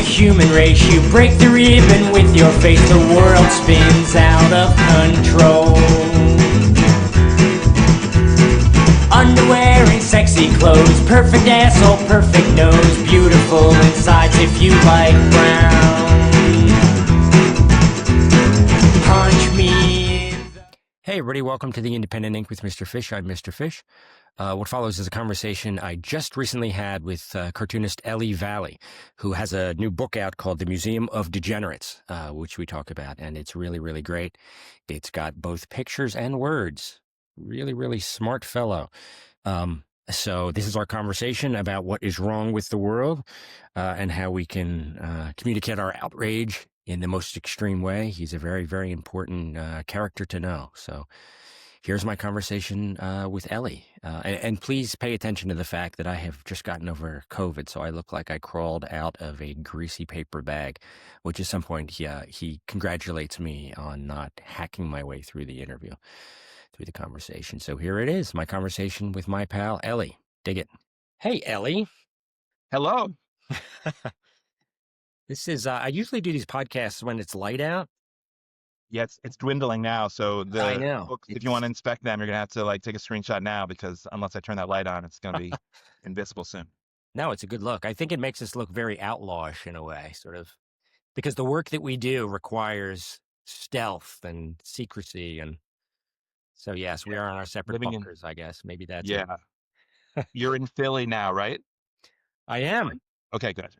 human race. You break the ribbon with your face, the world spins out of control. Underwear and sexy clothes, perfect asshole, perfect nose, beautiful insides if you like brown. Punch me in the... Hey everybody, welcome to the Independent Ink with Mr. Fish. I'm Mr. Fish. What follows is a conversation I just recently had with cartoonist Eli Valley, who has a new book out called The Museum of Degenerates, which we talk about, and it's really, really great. It's got both pictures and words. Really, really smart fellow. So this is our conversation about what is wrong with the world and how we can communicate our outrage in the most extreme way. He's a very, very important character to know. So here's my conversation with Ellie. And please pay attention to the fact that I have just gotten over COVID, so I look like I crawled out of a greasy paper bag, which at some point he congratulates me on not hacking my way through the interview, through the conversation. So here it is, my conversation with my pal, Ellie. Dig it. Hey, Ellie. Hello. This is, I usually do these podcasts when it's light out. Yeah, it's dwindling now. So I the know. books, if you want to inspect them, you're gonna have to like take a screenshot now because unless I turn that light on, it's gonna be invisible soon. No, it's a good look. I think it makes us look very outlawish in a way, sort of, because the work that we do requires stealth and secrecy. And so, yes, we are on our separate Living in bunkers, I guess. Maybe that's it. yeah. You're in Philly now, right? I am. Okay, good.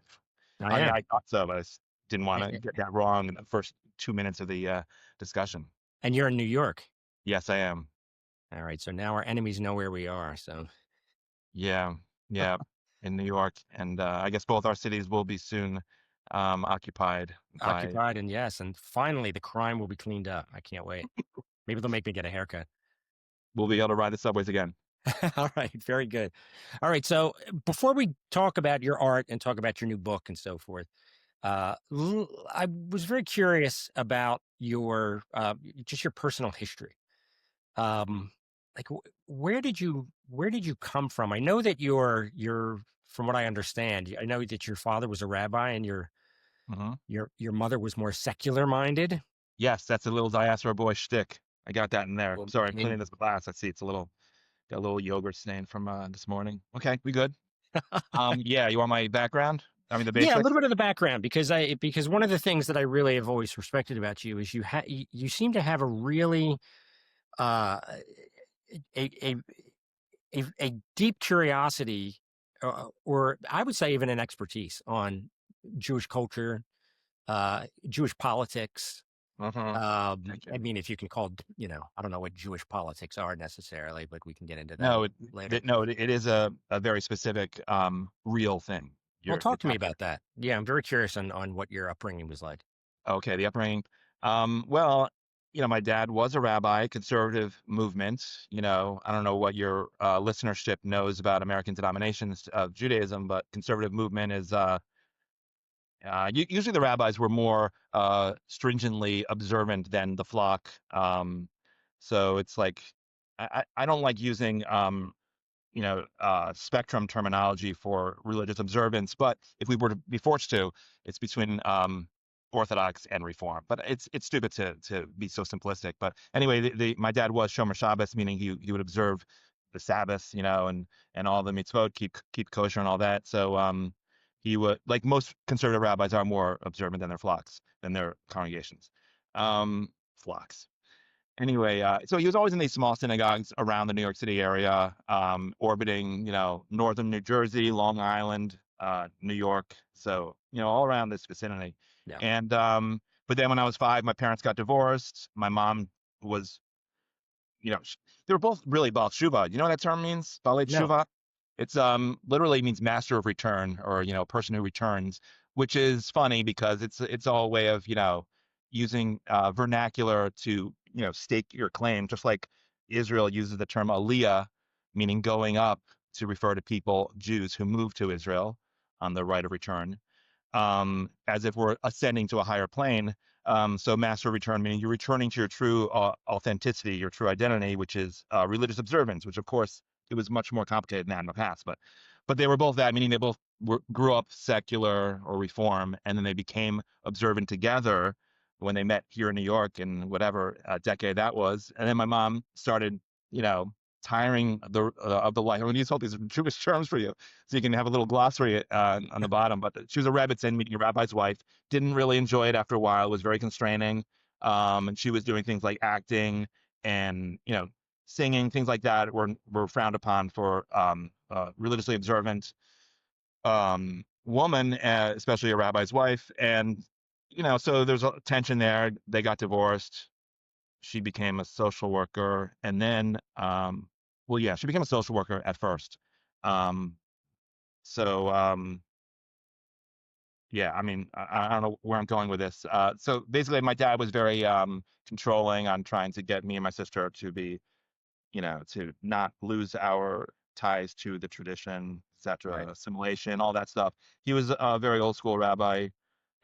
I am. I thought so, but I just didn't want to get that wrong in the first 2 minutes of the discussion. And you're in New York. Yes, I am. All right. So now our enemies know where we are. So Yeah, in New York, and I guess both our cities will be soon occupied by. occupied, and yes. And finally, the crime will be cleaned up. I can't wait. Maybe they'll make me get a haircut. We'll be able to ride the subways again. All right. Very good. All right. So before we talk about your art and talk about your new book and so forth, I was very curious about your just your personal history. Like, where did you come from? I know that you're from what I understand, I know that your father was a rabbi and hmm your mother was more secular minded. Yes, that's a little diaspora boy shtick. I got that in there. Well, Sorry, I I'm mean, cleaning this glass. I see it's got a little yogurt stain from this morning. Okay, we good. Yeah, you want my background? I mean the yeah, a basics. little bit of the background because one of the things that I really have always respected about you is you seem to have a really uh, a, a a deep curiosity, or I would say even an expertise on Jewish culture, Jewish politics. Uh-huh. Thank I you. mean, if you can call, I don't know what Jewish politics are necessarily, but we can get into that No, later. it is a very specific real thing. Well, You're talk it's to me accurate. about that. Yeah, I'm very curious on what your upbringing was like. Okay, the upbringing. Well, my dad was a rabbi, conservative movement. I don't know what your listenership knows about American denominations of Judaism, but conservative movement is usually the rabbis were more stringently observant than the flock. So it's like I don't like using spectrum terminology for religious observance, but if we were to be forced to, it's between Orthodox and Reform. But it's stupid to be so simplistic. But anyway, my dad was Shomer Shabbos, meaning he would observe the Sabbath, and all the mitzvot, keep kosher and all that. So he would, like most conservative rabbis, are more observant than their congregations, flocks. Anyway, so he was always in these small synagogues around the New York City area, orbiting, northern New Jersey, Long Island, New York. So, all around this vicinity. Yeah. And but then when I was 5, my parents got divorced. My mom was, they were both really Baal Tshuva. You know what that term means? Balei No. Tshuva? It's literally means master of return, or person who returns, which is funny because it's all a way of using vernacular to stake your claim, just like Israel uses the term aliyah, meaning going up, to refer to people, Jews who move to Israel on the right of return, as if we're ascending to a higher plane. So master of return meaning you're returning to your true authenticity, your true identity, which is religious observance, which of course it was much more complicated than that in the past. But they were both that, meaning they both grew up secular or reform, and then they became observant together when they met here in New York in whatever decade that was. And then my mom started, you know, tiring of the life. I'm going to use all these Jewish terms for you, so you can have a little glossary on the bottom. But she was a rebbitzin, meaning a rabbi's wife. Didn't really enjoy it after a while. It was very constraining. And she was doing things like acting and, you know, singing, things like that were frowned upon for religiously observant woman, especially a rabbi's wife. And, you know, so there's a tension there. They got divorced. She became a social worker. And then, well, yeah, she became a social worker at first. Um, so, yeah, I mean, I don't know where I'm going with this. So basically, my dad was very controlling on trying to get me and my sister to be, you know, to not lose our ties to the tradition, Right. etc., assimilation, all that stuff. He was a very old school rabbi,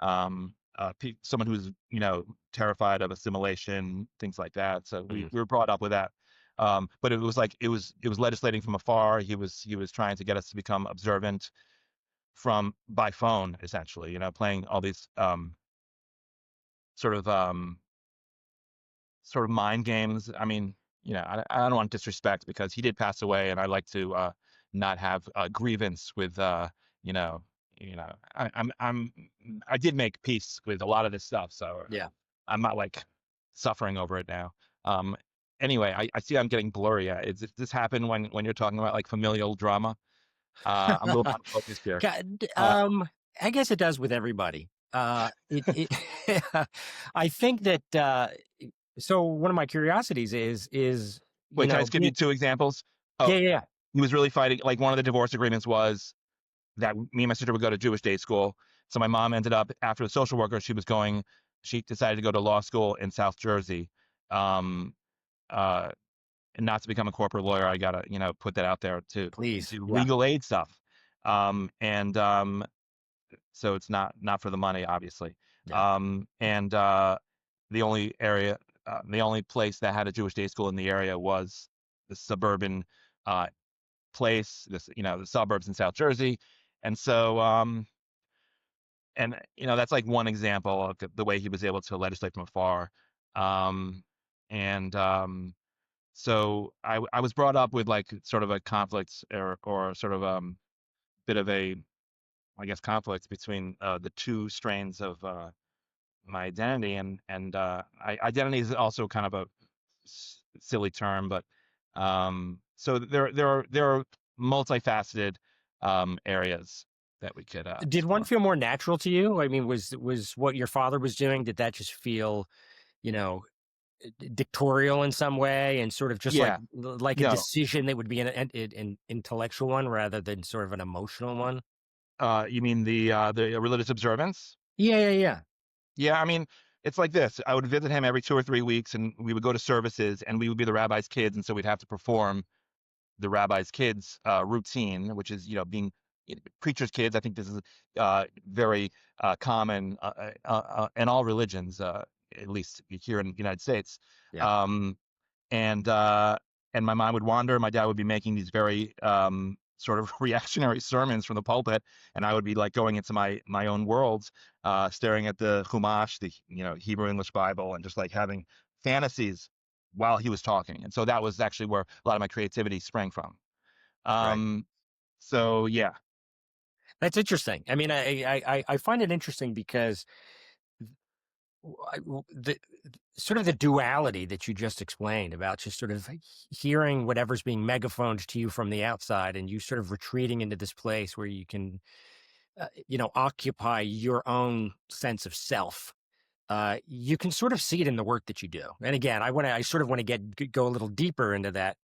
someone who's, you know, terrified of assimilation, things like that. So Mhm. we were brought up with that. But it was like it was legislating from afar. He was trying to get us to become observant from by phone, essentially. You know, playing all these sort of um, sort of mind games. I mean, you know, I don't want to disrespect because he did pass away, and I like to not have a grievance with you know, I'm I did make peace with a lot of this stuff, so Yeah. I'm not like suffering over it now. Um, anyway, I see I'm getting blurry. Does this happen when you're talking about like familial drama? I'm a little unfocused here. God, Uh, I guess it does with everybody. I think that, so one of my curiosities is, wait, can I just give you being, two examples? yeah, Oh, yeah, yeah, he was really fighting. Like one of the divorce agreements was that me and my sister would go to Jewish day school. So my mom ended up after the social worker, she decided to go to law school in South Jersey. Um, uh, and not to become a corporate lawyer, I gotta, you know, put that out there to please. do Yeah, legal aid stuff. And so it's not for the money, obviously. yeah. And the only place that had a Jewish day school in the area was the suburban uh, place, you know, the suburbs in South Jersey. And so, and you know, that's like one example of the way he was able to legislate from afar. Um, and so I was brought up with like sort of a conflict or sort of bit of a, I guess, conflict between the two strains of my identity, and identity is also kind of a silly term, but so there are multifaceted areas that we could Did one explore. feel more natural to you? I mean, was what your father was doing? Did that just feel, you know, dictatorial in some way, and sort of just Yeah, like a no, decision that would be an intellectual one rather than sort of an emotional one? you mean the religious observance? Yeah, yeah, yeah. Yeah, I mean, it's like this. I would visit him every 2 or 3 weeks, and we would go to services, and we would be the rabbi's kids, and so we'd have to perform the rabbi's kids routine, which is, you know, being preacher's kids. I think this is very common in all religions, at least here in the United States. Yeah. Um, and my mind would wander. My dad would be making these very sort of reactionary sermons from the pulpit, and I would be like going into my own world, staring at the Chumash, the, you know, Hebrew English Bible, and just like having fantasies while he was talking. And so that was actually where a lot of my creativity sprang from. Right. Um, so yeah, That's interesting. I mean, I find it interesting because the sort of the duality that you just explained about just sort of hearing whatever's being megaphoned to you from the outside, and you sort of retreating into this place where you can, occupy your own sense of self. You can sort of see it in the work that you do. And again, I sort of want to go a little deeper into that,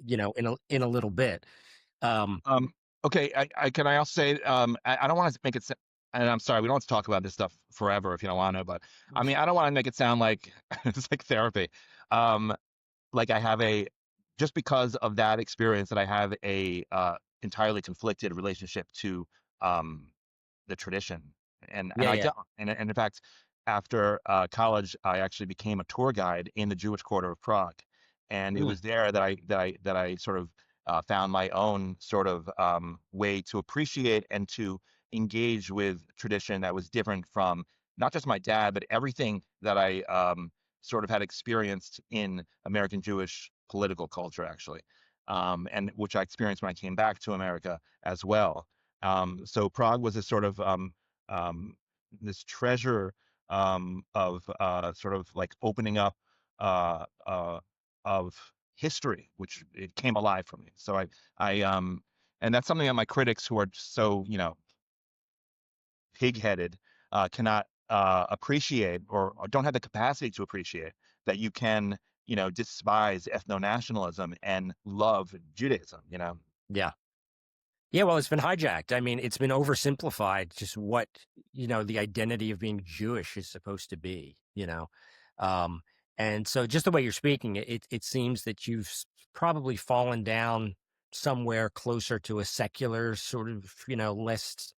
in a little bit. Um, okay. I can I also say I don't want to make it. And I'm sorry, we don't have to talk about this stuff forever if you don't want to. But I mean, I don't want to make it sound like it's like therapy. Um, like I have a just because of that experience that I have a entirely conflicted relationship to um, the tradition, and yeah, I yeah. don't. And in fact, after college, I actually became a tour guide in the Jewish quarter of Prague, and it Mm, was there that I sort of found my own sort of way to appreciate and to engage with tradition that was different from not just my dad, but everything that I sort of had experienced in American Jewish political culture, actually, and which I experienced when I came back to America as well. So Prague was a sort of um, this treasure of sort of like opening up uh, uh, of history, which it came alive for me. So and that's something that my critics who are so, pig-headed cannot appreciate or don't have the capacity to appreciate that you can, despise ethno-nationalism and love Judaism. Yeah. Yeah, well, it's been hijacked. I mean, it's been oversimplified just what, the identity of being Jewish is supposed to be. Um, and so just the way you're speaking, it seems that you've probably fallen down somewhere closer to a secular sort of, less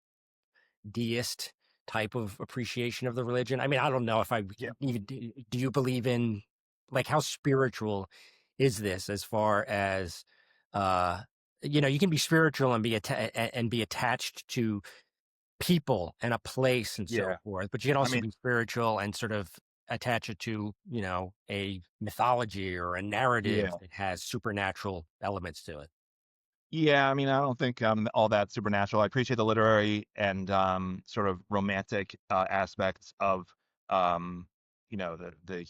deist type of appreciation of the religion. I mean, I don't know if I Yeah. even do you believe in, like, how spiritual is this as far as you can be spiritual and be attached to people and a place and so Yeah. forth, but you can I also mean, be spiritual and sort of attach it to, a mythology or a narrative yeah. that has supernatural elements to it. Yeah, I mean, I don't think all that supernatural. I appreciate the literary and sort of romantic aspects of um, the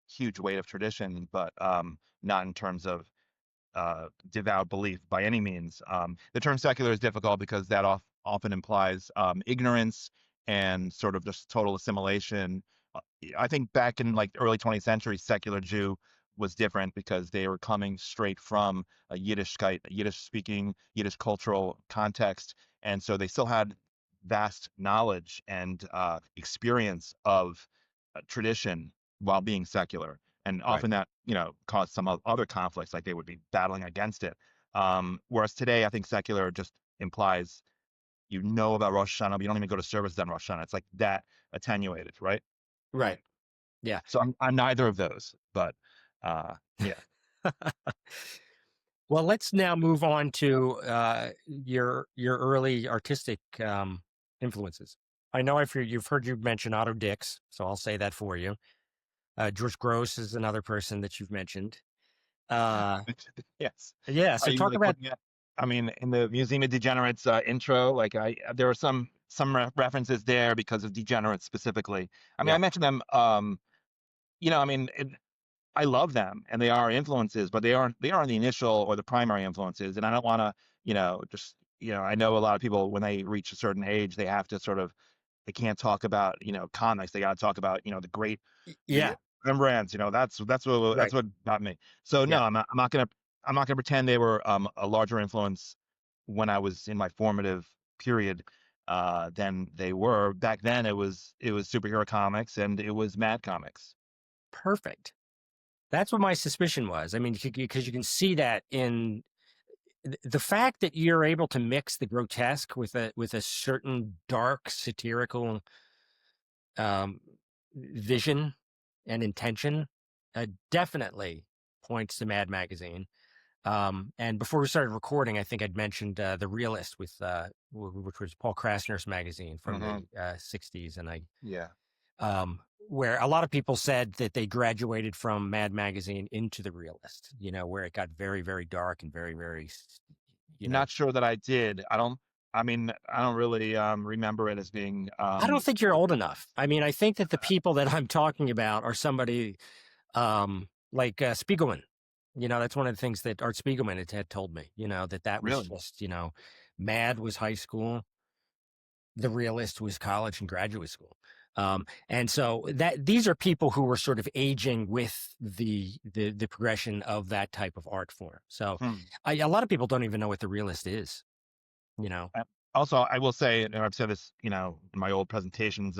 huge weight of tradition, but not in terms of devout belief by any means. The term secular is difficult because that often implies ignorance and sort of just total assimilation. Uh, I think back in like the early 20th century, secular Jew was different because they were coming straight from a Yiddishkeit, a Yiddish speaking, Yiddish cultural context. And so they still had vast knowledge and experience of tradition while being secular, and Right. often that caused some other conflicts, like they would be battling against it. Whereas today, I think secular just implies about Rosh Hashanah, but you don't even go to services on Rosh Hashanah. It's like that attenuated, right? Right. Yeah. So I'm neither of those, but yeah. Well, let's now move on to your early artistic influences. I know you've heard you mention Otto Dix, so I'll say that for you. George Gross is another person that you've mentioned. Uh, Yes. yeah, Are so you talk like about. looking at? I mean, in the Museum of Degenerates intro, like there are some references there because of degenerates specifically. I mean, Yeah. I mentioned them. I mean, I love them and they are influences, but they aren't the initial or the primary influences. And I don't want to, just I know a lot of people when they reach a certain age, they have to sort of they can't talk about comics. They got to talk about the Yeah. Rembrandts. That's Right. what got me. So Yeah. no, I'm not gonna pretend they were a larger influence when I was in my formative period than they were back then. It was superhero comics and it was Mad Comics. Perfect. That's what my suspicion was. I mean, because you can see that in the fact that you're able to mix the grotesque with a certain dark satirical um, vision and intention definitely points to Mad Magazine. And before we started recording, I think I'd mentioned The Realist which was Paul Krasner's magazine from Hmm. the 60s. And Yeah. where a lot of people said that they graduated from Mad Magazine into The Realist, where it got very, very dark and very, very, you know, Not sure that I did. I mean, I don't really remember it as being I don't think you're old enough. I mean, I think that the people that I'm talking about are somebody like Spiegelman. That's one of the things that Art Spiegelman had told me, that was really. just, Mad was high school, The Realist was college and graduate school. And so that these are people who were sort of aging with the progression of that type of art form. So Hmm. a lot of people don't even know what The Realist is, you know. Also, I will say, and I've said this, in my old presentations,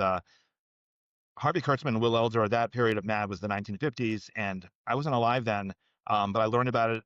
Harvey Kurtzman and Will Elder, that period of Mad was the 1950s, and I wasn't alive then, but I learned about it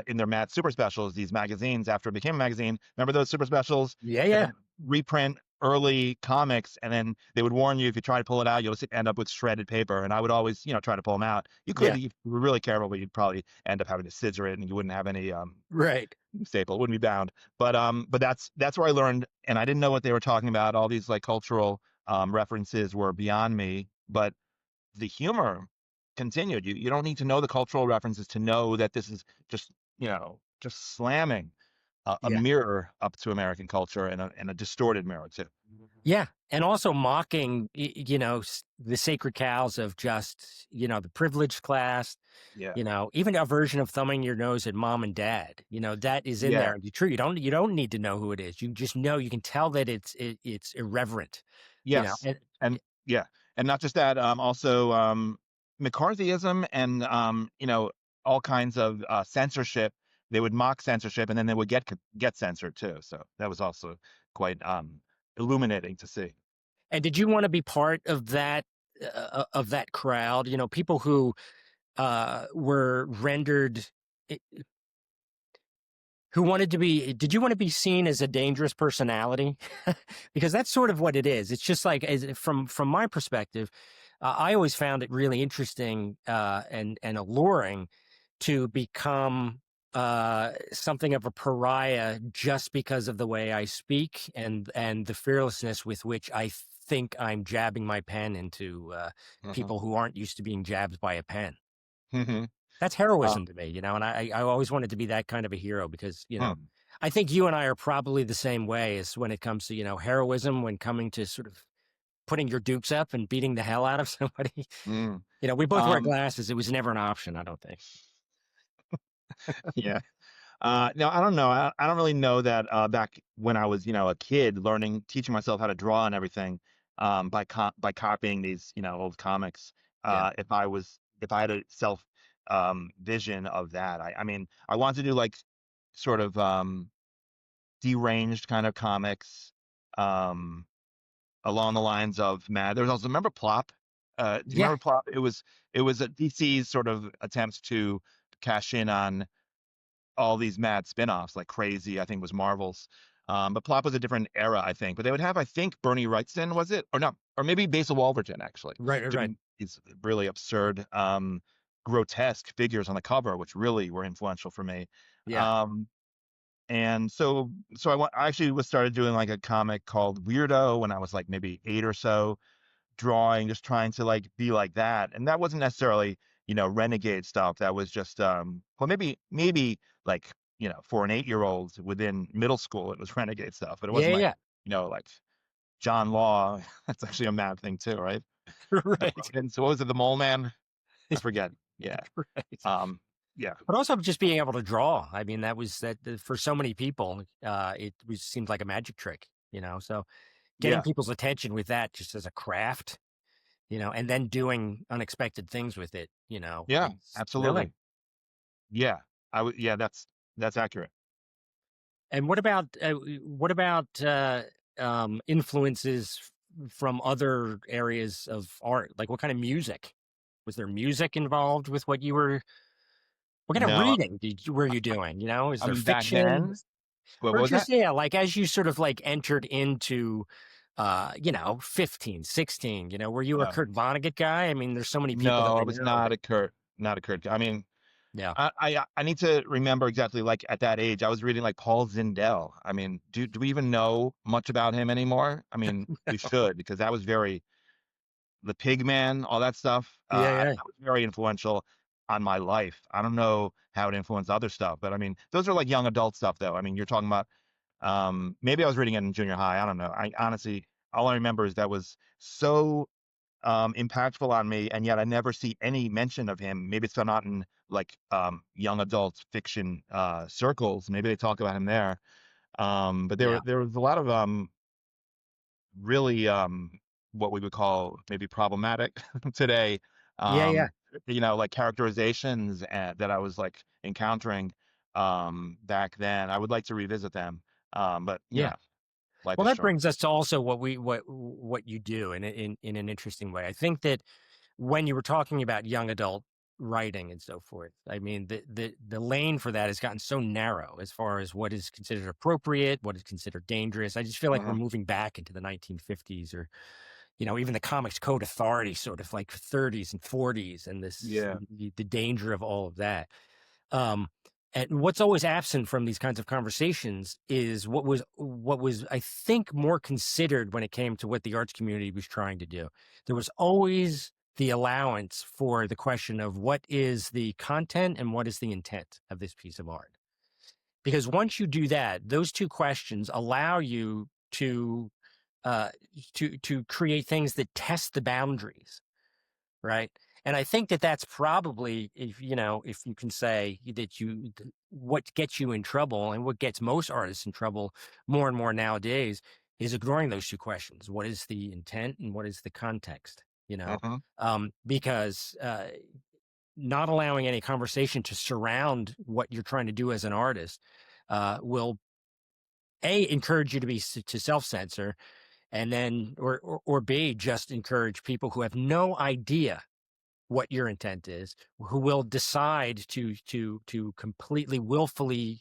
in their Mad Super Specials, these magazines after it became a magazine. Remember those super specials? Yeah, They yeah. would reprint early comics, and then they would warn you if you try to pull it out, you'll end up with shredded paper. And I would always, try to pull them out. You could, Yeah. if you were really careful, but you'd probably end up having to scissor it, and you wouldn't have any Right. staple. It wouldn't be bound. But that's where I learned, and I didn't know what they were talking about. All these like cultural references were beyond me, but the humor continued. You don't need to know the cultural references to know that this is just just slamming a Yeah. mirror up to American culture, and a distorted mirror too. Yeah. And also mocking, the sacred cows of just, the privileged class, Yeah, even a version of thumbing your nose at mom and dad, that is in yeah, there. It's true. You don't need to know who it is. You just know, you can tell that it's irreverent, yes, and and yeah, and not just that. Also, McCarthyism, and all kinds of censorship. They would mock censorship, and then they would get censored too. So that was also quite illuminating to see. and did you want to be part of that crowd? People who were rendered who wanted to be, did you want to be seen as a dangerous personality? Because that's sort of what it is. It's just like, from my perspective, I always found it really interesting and alluring to become something of a pariah just because of the way I speak and the fearlessness with which I think I'm jabbing my pen into Hmm. people who aren't used to being jabbed by a pen. Hmm. That's heroism to me, and I always wanted to be that kind of a hero because, Hmm. I think you and I are probably the same way as when it comes to, heroism when coming to sort of putting your dukes up and beating the hell out of somebody. Mm. We both wear Um, glasses. It was never an option, I don't think. yeah. No, I don't know. I don't really know that back when I was, a kid, teaching myself how to draw and everything, by copying these, old comics. Yeah. If I had a self vision of that, I mean, I wanted to do like sort of deranged kind of comics, um, along the lines of Mad. There was also, remember Plop? Do you Yeah. remember Plop? It was a DC's sort of attempts to cash in on all these mad spin-offs like Crazy, I think was Marvel's. But Plop was a different era, I think. But they would have, I think, Bernie Wrightson, was it? Or no, or maybe Basil Wolverton, actually, Right, right, right. doing these really absurd, grotesque figures on the cover, which really were influential for me. Yeah. Um, and so I actually was started doing like a comic called Weirdo when I was like maybe 8 or so, drawing, just trying to like be like that. And that wasn't necessarily, renegade stuff. That was just well, maybe like, for an 8-year old within middle school, it was renegade stuff, but it Yeah, wasn't like, yeah. like John Law. That's actually a mad thing too, right? Right. And so what was it, the Mole Man? I forget. Yeah. Right. Um, yeah. But also just being able to draw. I mean, that for so many people, seemed like a magic trick, so getting Yeah. people's attention with that just as a craft, and then doing unexpected things with it, Yeah, it's thrilling. absolutely. Yeah. Yeah, that's accurate. And what about influences from other areas of art? Like what kind of music? Was there music involved with what kind of No, reading were you doing? Is I there mean back fiction? then, what Or was just, that? yeah, like as you sort of like entered into 15, 16, were you a No. Kurt Vonnegut guy? I mean, there's so many people that No, I I was know not that, a Kurt. I mean, yeah. I need to remember exactly, like at that age, I was reading like Paul Zindel. I mean, do we even know much about him anymore? I mean, we should, because that was very, the Pig Man, all that stuff. Yeah, yeah. That was very influential on my life. I don't know how it influenced other stuff, but I mean, those are like young adult stuff, though. I mean, you're talking about, maybe I was reading it in junior high. I don't know. I honestly, all I remember is that was so impactful on me, and yet I never see any mention of him. Maybe it's not in like young adult fiction circles. Maybe they talk about him there. But Yeah. there was a lot of really what we would call maybe problematic today. Yeah, yeah. Um, like characterizations that I was like encountering back then. I would like to revisit them. But Yeah. life Well, is that short. brings us to also what you do in an interesting way. I think that when you were talking about young adult writing and so forth. I mean, the lane for that has gotten so narrow as far as what is considered appropriate, what is considered dangerous. I just feel like we're Uh-huh. moving back into the 1950s, or even the Comics Code Authority, sort of like 30s and 40s, and Yeah. the danger of all of that. Um, and what's always absent from these kinds of conversations is what was I think more considered when it came to what the arts community was trying to do. There was always the allowance for the question of what is the content and what is the intent of this piece of art. Because once you do that, those two questions allow you uh, to create things that test the boundaries, right? And I think that that's probably, if you can say that what gets you in trouble and what gets most artists in trouble more and more nowadays is ignoring those two questions. What is the intent and what is the context? Uh-huh. Because not allowing any conversation to surround what you're trying to do as an artist will encourage you to self-censor, and then or B, just encourage people who have no idea what your intent is, who will decide to completely willfully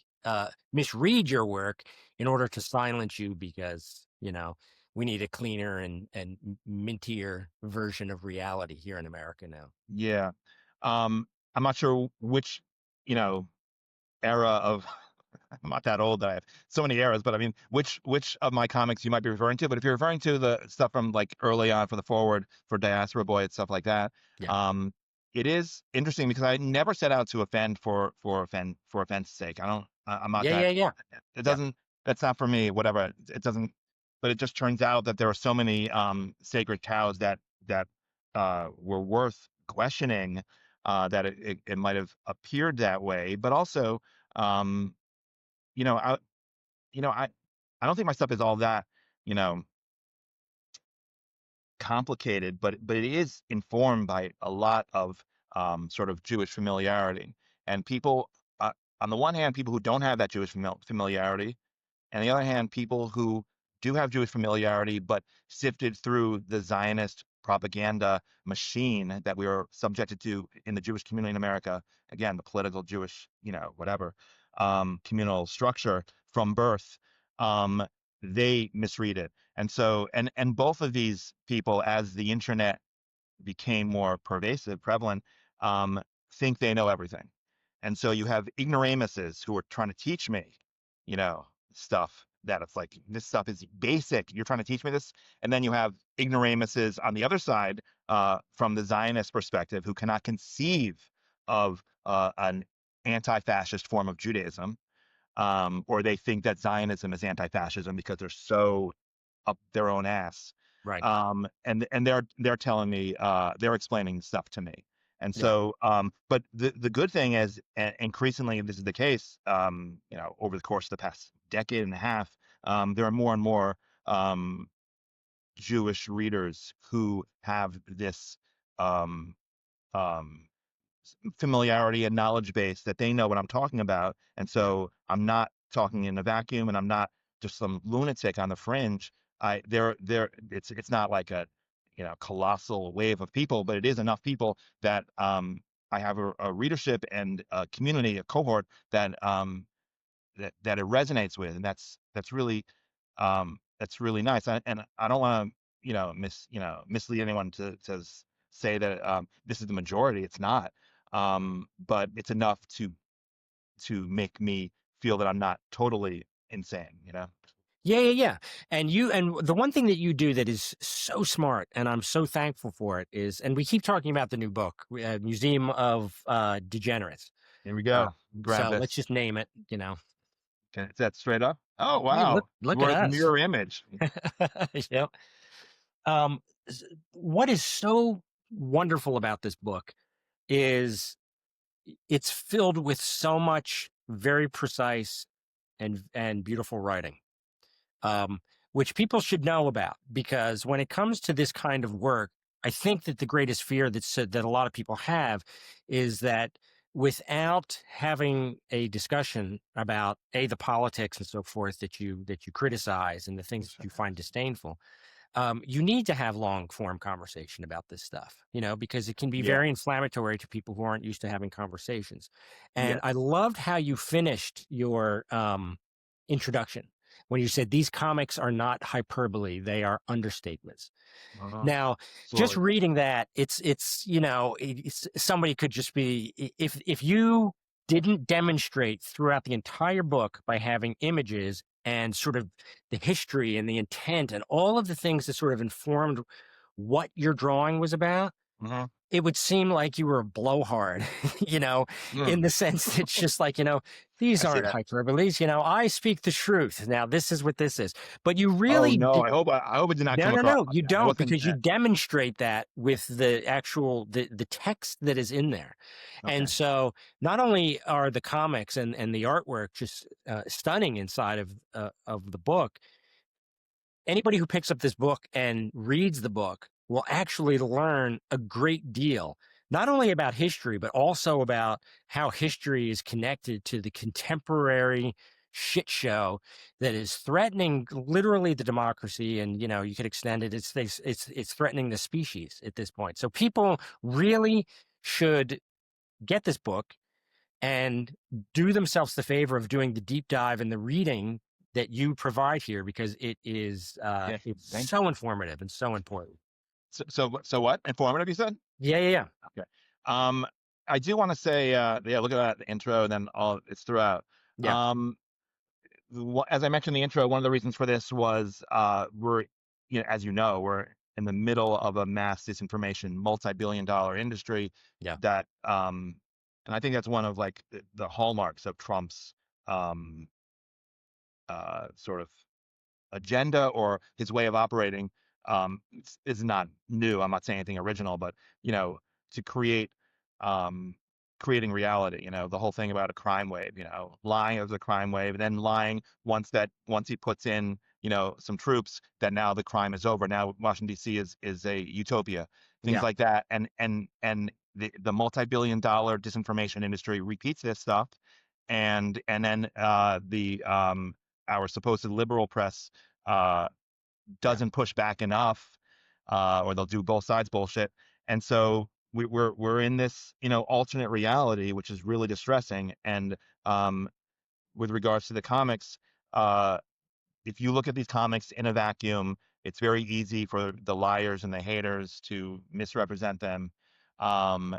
misread your work in order to silence you, because we need a cleaner and mintier version of reality here in America now. Yeah. I'm not sure which, you know, era of I'm not that old that I have so many eras, but I mean, which of my comics you might be referring to? But if you're referring to the stuff from like early on for the forward for Diaspora Boy and stuff like that, Yeah, um, it is interesting because I never set out to offend for offense sake. I'm not yeah, that. yeah, yeah, It yeah, doesn't. That's not for me. Whatever. It doesn't. But it just turns out that there are so many sacred cows that were worth questioning, that it might have appeared that way, but also. Um, you know, I, I don't think my stuff is all that, you know, complicated, but it is informed by a lot of sort of Jewish familiarity. And people, on the one hand, people who don't have that Jewish familiarity, and on the other hand, people who do have Jewish familiarity, but sifted through the Zionist propaganda machine that we are subjected to in the Jewish community in America. Again, the political Jewish, whatever, communal structure from birth. Um, they misread it. And so, and both of these people, as the internet became more pervasive, prevalent, um, think they know everything. And so you have ignoramuses who are trying to teach me, stuff that it's like, this stuff is basic. You're trying to teach me this. And then you have ignoramuses on the other side, from the Zionist perspective, who cannot conceive of an anti-fascist form of Judaism, or they think that Zionism is anti-fascism because they're so up their own ass. right, And they're telling me, they're explaining stuff to me. And yeah, so, but the good thing is, increasingly this is the case, over the course of the past decade and a half, there are more and more Jewish readers who have this um, um, familiarity and knowledge base that they know what I'm talking about. And yeah, so I'm not talking in a vacuum, and I'm not just some lunatic on the fringe. It's not like a, colossal wave of people, but it is enough people that, I have a readership and a community, a cohort that it resonates with. And that's really nice. And I don't want to, mislead anyone to say that, this is the majority. It's not. But it's enough to make me feel that I'm not totally insane. yeah, yeah, yeah. And the one thing that you do that is so smart, and I'm so thankful for it, is, and we keep talking about the new book, Museum of Degenerates. Here we Uh, go. Grab so let's this. just name it. Okay, is that straight up? Oh, Hey, wow. look at We're the us. mirror image. Yep. Um, what is so wonderful about this book is it's filled with so much very precise and beautiful writing, um, which people should know about, because when it comes to this kind of work, I think that the greatest fear that a lot of people have is that without having a discussion about the politics and so forth that you criticize and the things that you find disdainful, you need to have long form conversation about this stuff, because it can be Yeah. very inflammatory to people who aren't used to having conversations. And Yes. I loved how you finished your introduction when you said these comics are not hyperbole, they are understatements. Uh-huh. Now, just Absolutely. reading that, somebody could just be, if you didn't demonstrate throughout the entire book by having images and sort of the history and the intent and all of the things that sort of informed what your drawing was about, Uh-huh. it would seem like you were a blowhard, in Mm. the sense that it's just like, I these see aren't that. hyperboles, I speak the truth. Now, this is what this is. But you Oh really no, I hope it did not no, come no, across no, like you that. I don't, wasn't because you demonstrate that with the actual the text that is in there. okay. And so not only are the comics and the artwork just stunning inside of the book, anybody who picks up this book and reads the book will actually learn a great deal, not only about history, but also about how history is connected to the contemporary shit show that is threatening literally the democracy. And, you could extend it. It's threatening the species at this point. So people really should get this book and do themselves the favor of doing the deep dive and the reading that you provide here, because it is Yeah. it's Thank so informative and so important. so what? Informative, you said? Yeah, yeah, yeah, Okay. Um, I do want to say, yeah, look at that, the intro, and then all it's throughout. yeah, Um, as I mentioned in the intro, one of the reasons for this was we're, as you know, we're in the middle of a mass disinformation, multi-billion-dollar industry yeah, that, and I think that's one of like the hallmarks of Trump's um, sort of agenda or his way of operating is not new. I'm not saying anything original, but you know, to um, creating reality. The whole thing about a crime wave. Lying as a crime wave, and then lying once he puts in some troops that now the crime is over. Now Washington D.C. is a utopia. Things yeah, like that, and the multi-billion-dollar disinformation industry repeats this stuff, and then the our supposed liberal press uh, yeah, doesn't push back enough, or they'll do both sides bullshit. And so we're in this alternate reality, which is really distressing. And with regards to the comics, uh, if you look at these comics in a vacuum, it's very easy for the liars and the haters to misrepresent them. Um,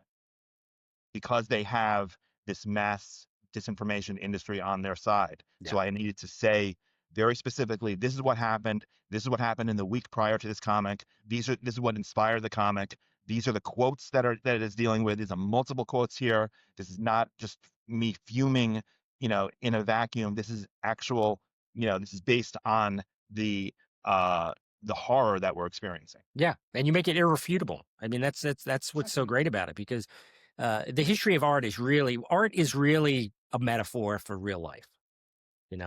because they have this mass disinformation industry on their side. yeah, So I needed to say very specifically, this is what happened. This is what happened in the week prior to this comic. This is what inspired the comic. These are the quotes that it is dealing with. There's a multiple quotes here. This is not just me fuming, in a vacuum. This is actual, this is based on uh the horror that we're experiencing. yeah. And you make it irrefutable. I mean, that's what's so great about it, because the history of art is really a metaphor for real life.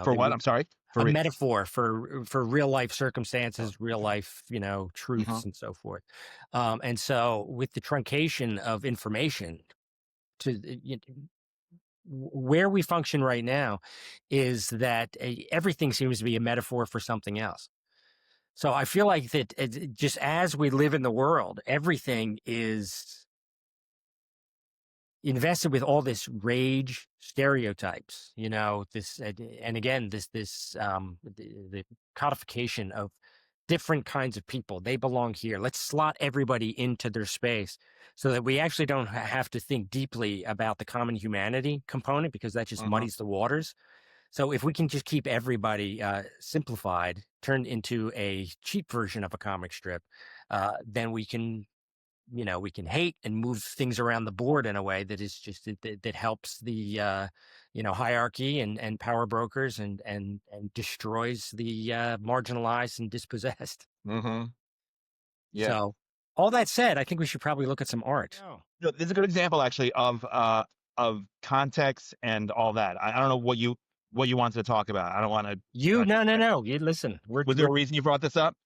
For what? I'm sorry. A For metaphor for real life circumstances, real life, Mhm. truths and so forth. And so with the truncation of information to where we function right now is that everything seems to be a metaphor for something else. So I feel like that just as we live in the world, everything is invested with all this rage stereotypes, this, and again, the codification of different kinds of people. They belong here. Let's slot everybody into their space so that we actually don't have to think deeply about the common humanity component, because that just Mhm. muddies the waters. So if we can just keep everybody simplified, turned into a cheap version of a comic strip, then we can hate and move things around the board in a way that is just that helps the hierarchy and power brokers and destroys the marginalized and dispossessed. Mhm. Yeah. So all that said, I think we should probably look at some art. Oh. This is a good example actually of context and all that. I don't know what you wanted to talk about. I don't want You to no just no like. no. You listen. Was there a reason you brought this up?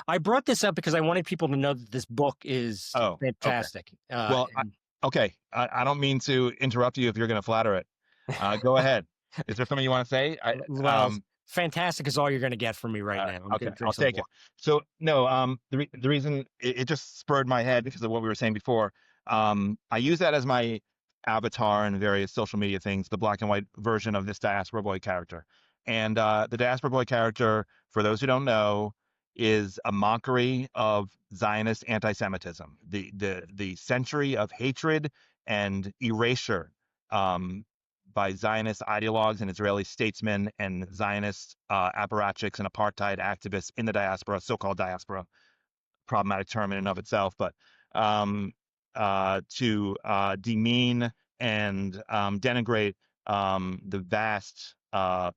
I brought this up because I wanted people to know that this book is Oh, okay. fantastic. Well, okay. I don't mean to interrupt you if you're going to flatter it. Go ahead. Is there something you want to say? Well, fantastic is all you're going to get from me right now. I'm Okay, going to I'll drink some take it. water. So no, the reason it just spurred my head because of what we were saying before. I use that as my avatar in various social media things, the black and white version of this diaspora boy character. And the diaspora boy character, for those who don't know, is a mockery of Zionist anti-Semitism, the century of hatred and erasure um, by Zionist ideologues and Israeli statesmen and Zionist apparatchiks and apartheid activists in the diaspora, so-called diaspora, problematic term in and of itself, but to demean and denigrate the vast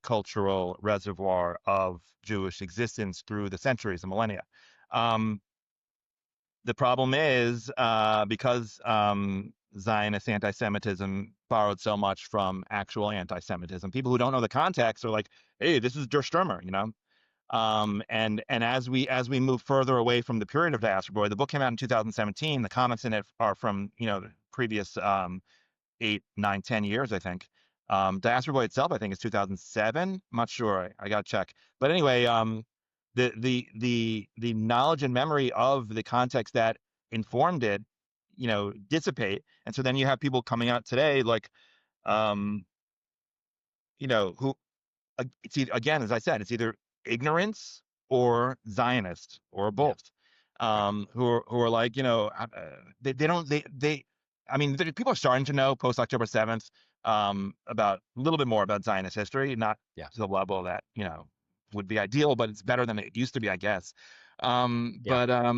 cultural reservoir of Jewish existence through the centuries, the millennia. Um, the problem is because Zionist anti-Semitism borrowed so much from actual anti-Semitism. People who don't know the context are like, "Hey, this is Der Stürmer," you know. And as we move further away from the period of Diaspora Boy, the book came out in 2017. The comments in it are from the previous 8, 9, 10 years, I think. Diaspora Boy itself, I think, is 2007. I'm not sure. I got to check. But anyway, the knowledge and memory of the context that informed it, dissipate. And so then you have people coming out today like, um, who it's either, again, as I said, it's either ignorance or Zionist or Yeah. both. Who are like, they don't they I mean, people are starting to know post October 7th about a little bit more about Zionist history, not Yeah. to the level that would be ideal, but it's better than it used to be, I guess. Yeah.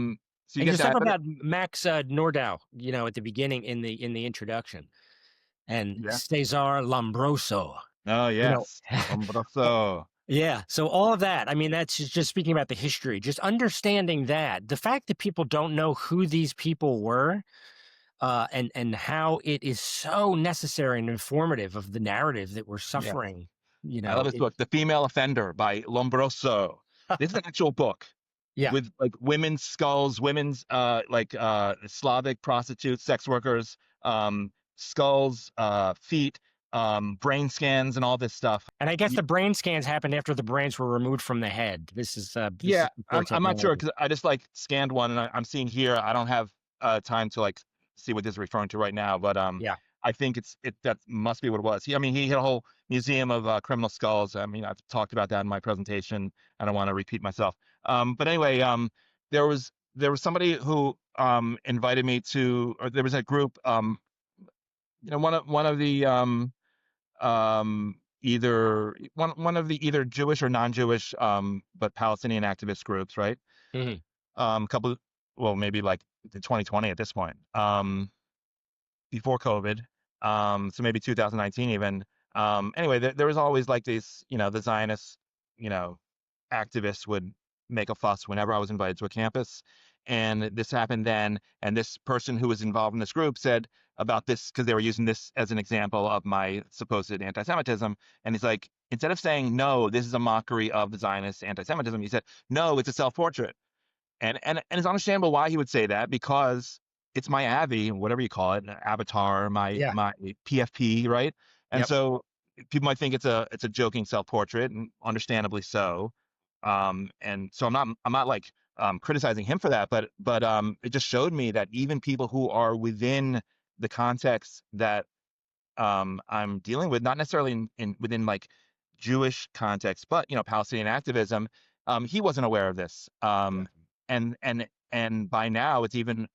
So you And get you talk that, but about Max Nordau, at the beginning in the introduction, and yeah. Cesar Lombroso. Oh You know, yes, Lombroso. yeah. So all of that, I mean, that's just speaking about the history, just understanding that the fact that people don't know who these people were, and how it is so necessary and informative of the narrative that we're Yeah. suffering. I love this book, The Female Offender by Lombroso. This is an actual book Yeah. with like women's skulls, women's Slavic prostitutes, sex workers, skulls, feet, brain scans, and all this stuff. And I guess the brain scans happened after the brains were removed from the head. This is Yeah, before I'm not sure technology. because I just like scanned one and I'm seeing here. I don't have time to like see what this is referring to right now, but Yeah. I think that must be what it was. I mean, he had a whole museum of criminal skulls. I mean, I've talked about that in my presentation. I don't want to repeat myself. But anyway, there was somebody who invited me to, or there was a group. One of the one of the either Jewish or non-Jewish but Palestinian activist groups, right? Mhm. Couple, well, maybe like 2020 at this point, before COVID, so maybe 2019 even. Anyway, there was always like this, the Zionists, you know, activists would make a fuss whenever I was invited to a campus. And this happened then. And this person who was involved in this group said about this, because they were using this as an example of my supposed anti Semitism. And he's like, instead of saying, no, this is a mockery of the Zionist anti Semitism, he said, no, it's a self portrait. And it's understandable why he would say that because it's my Avi, whatever you call it, avatar, my Yeah. my PFP, right? And Yep. so people might think it's a joking self portrait, and understandably so. And so I'm not like criticizing him for that, but it just showed me that even people who are within the context that I'm dealing with, not necessarily within like Jewish context, but Palestinian activism, he wasn't aware of this. And by now it's even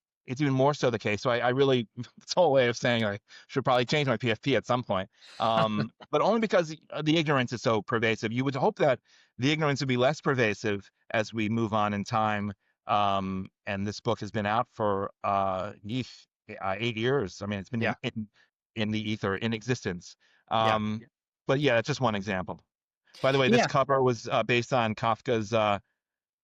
more so the case. So I really it's a whole way of saying I should probably change my PFP at some point. But only because the ignorance is so pervasive. You would hope that the ignorance would be less pervasive as we move on in time. And this book has been out for 8 years. I mean, it's been Yeah. in the ether, in existence. Yeah. But yeah, that's just one example. By the way, this Yeah. cover was based on Kafka's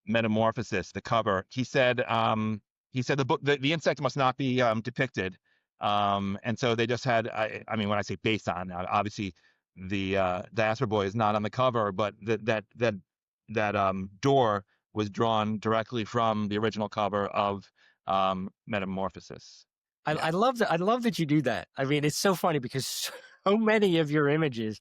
Metamorphosis. The cover, he said the book, the insect must not be depicted, and so they just had. I mean, when I say based on, obviously the Diaspora Boy is not on the cover, but that door was drawn directly from the original cover of Metamorphosis. Yeah. I love that. I love that you do that. I mean, it's so funny because so many of your images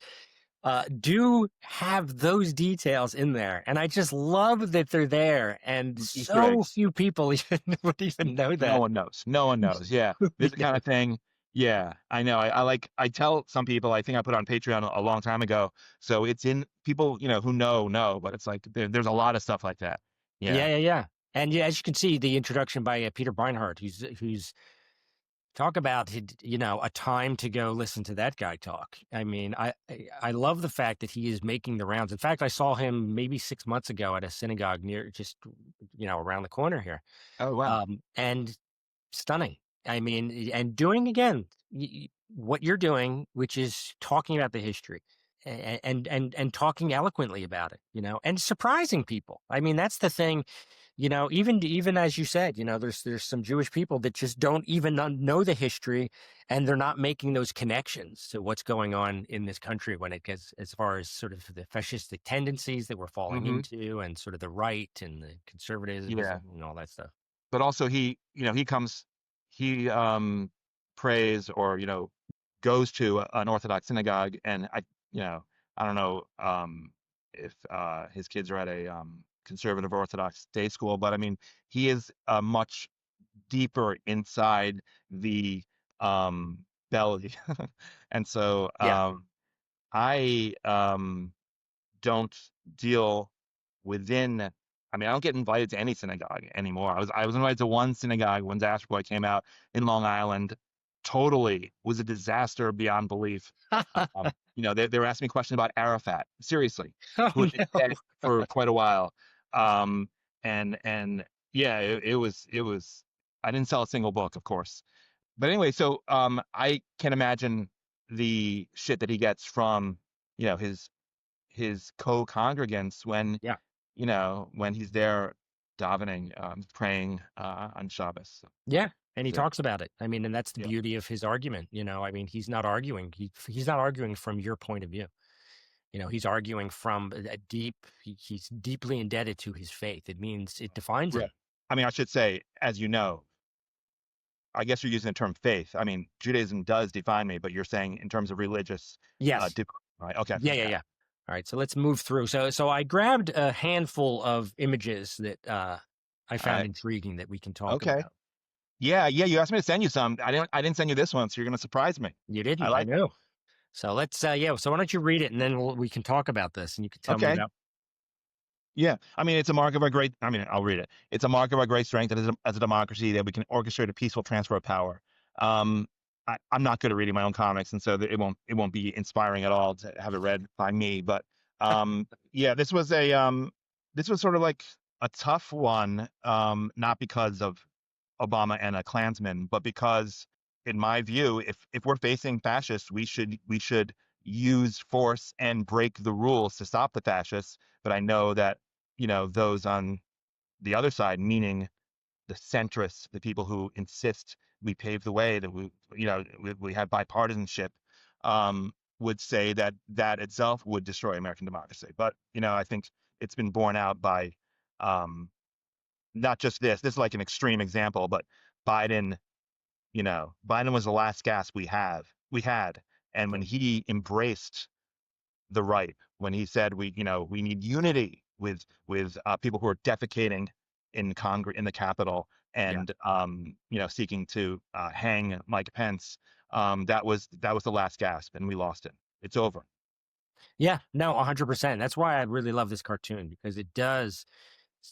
do have those details in there, and I just love that they're there, and Easter so eggs. few people even would even know No that. one knows. No one knows. Yeah. This is the kind of thing. Yeah, I know. I tell some people, I think I put on Patreon a long time ago. So it's in people, who know, but it's like there's a lot of stuff like that. Yeah. Yeah, yeah, yeah. And yeah, as you can see, the introduction by Peter Beinhardt, who's talk about a time to go listen to that guy talk. I mean, I love the fact that he is making the rounds. In fact, I saw him maybe 6 months ago at a synagogue near just around the corner here, Oh, wow. and stunning. I mean, and doing again what you're doing, which is talking about the history and talking eloquently about it, and surprising people. I mean, that's the thing. Even as you said, there's some Jewish people that just don't even know the history, and they're not making those connections to what's going on in this country when it gets as far as sort of the fascistic tendencies that we're falling Hmm. into, and sort of the right and the conservatism Yeah. and all that stuff. But also he prays or, goes to an Orthodox synagogue. And I don't know, if, his kids are at a, conservative Orthodox day school, but I mean, he is, much deeper inside the, belly. And so, Yeah. I, don't deal within. I mean, I don't get invited to any synagogue anymore. I was invited to one synagogue when Diaspora Boy came out in Long Island. Totally was a disaster beyond belief. They were asking me questions about Arafat. Seriously, Oh who had been no. dead for quite a while. Um, and yeah, it was. I didn't sell a single book, of course. But anyway, so I can imagine the shit that he gets from his co-congregants when Yeah. when he's there davening, praying, on Shabbos. Yeah. And he So, talks about it. I mean, and that's the yeah, beauty of his argument. I mean, he's not arguing. He's not arguing from your point of view. He's arguing from a deep. He's deeply indebted to his faith. It means it defines yeah. him. I mean, I should say, as you know, I guess you're using the term faith. I mean, Judaism does define me, but you're saying in terms of religious, Yes. right? Okay, Yeah. Yeah. okay, Yeah. All right. So let's move through. So I grabbed a handful of images that I all found right, intriguing that we can talk okay. about. Yeah, yeah. You asked me to send you some. I didn't send you this one, so you're gonna surprise me. You I didn't. I like it. know. So let's. Yeah. So why don't you read it, and then we can talk about this, and you can tell me Okay. about. Yeah, I mean, it's a mark of our great. I mean, I'll read it. It's a mark of our great strength as a democracy that we can orchestrate a peaceful transfer of power. Um, I'm not good at reading my own comics, and so it won't be inspiring at all to have it read by me. But yeah, this was sort of like a tough one, not because of Obama and a Klansman, but because, in my view, if we're facing fascists, we should use force and break the rules to stop the fascists. But I know that those on the other side, meaning the centrists, the people who insist we pave the way, that we have bipartisanship, would say that that itself would destroy American democracy. But I think it's been borne out by, um, not just this. This is like an extreme example, but Biden. Biden was the last gasp we had, and when he embraced the right, when he said we need unity with people who are defecating in Congress, in the Capitol, Yeah. and seeking to hang Mike Pence. That was the last gasp, and we lost it. It's over. Yeah. No. 100%. That's why I really love this cartoon, because it does.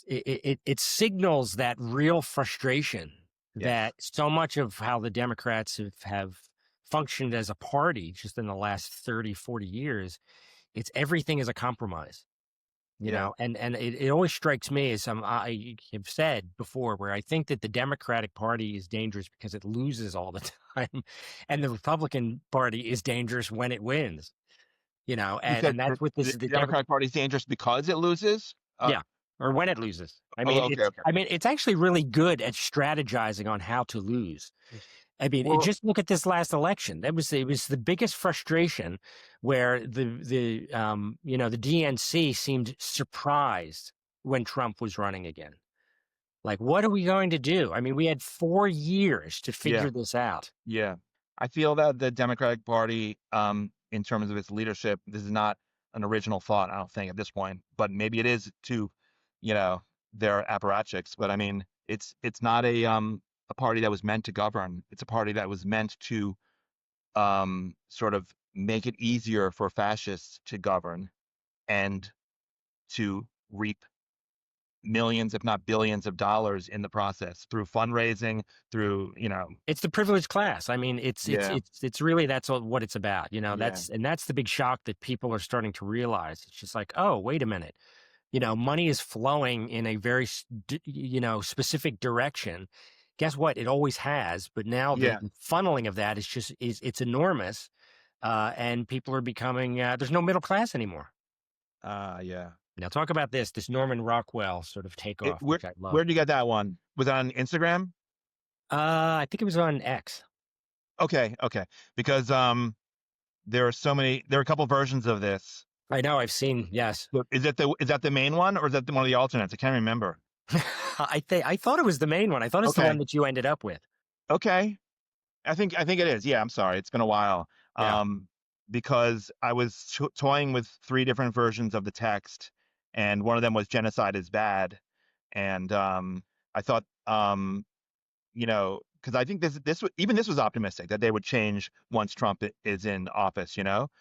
It signals that real frustration Yes. that so much of how the Democrats have functioned as a party just in the last 30, 40 years. It's everything is a compromise. Yeah. And it always strikes me as I have said before, where I think that the Democratic Party is dangerous because it loses all the time, and the Republican Party is dangerous when it wins. You said And that's that what this the is the Democratic Party is dangerous because it loses. Yeah, or when it loses. I Oh, mean, okay, okay. it's actually really good at strategizing on how to lose. I mean, Well, just look at this last election. It was the biggest frustration, where the DNC seemed surprised when Trump was running again. Like, what are we going to do? I mean, we had 4 years to yeah. figure this out. Yeah. I feel that the Democratic Party, in terms of its leadership. This is not an original thought, I don't think, at this point, but maybe it is to, you know, their apparatchiks. But I mean, it's not a party that was meant to govern. It's a party that was meant to sort of make it easier for fascists to govern and to reap millions, if not billions of dollars in the process through fundraising, through, It's the privileged class. I mean, yeah, it's really that's what it's about. yeah, That's the big shock that people are starting to realize. It's just like, oh, wait a minute. Money is flowing in a very specific direction. Guess what? It always has, but now the yeah, funneling of that it's enormous, and people are becoming there's no middle class anymore. yeah. Now talk about this Norman Rockwell sort of It, takeoff, where which I love. where'd you get that one? Was it on Instagram? I think it was on X. Okay, okay. Because there are so many. There are a couple versions of this. I know I've seen. Yes, So is that the main one, or is that one of the alternates? I can't remember. I thought it was the main one. I thought it's the one Okay, that you ended up with. okay. I think it is. Yeah, I'm sorry. It's been a while. Yeah, Um, because I was toying with three different versions of the text, and one of them was genocide is bad, and I thought, because I think even this was optimistic that they would change once Trump is in office.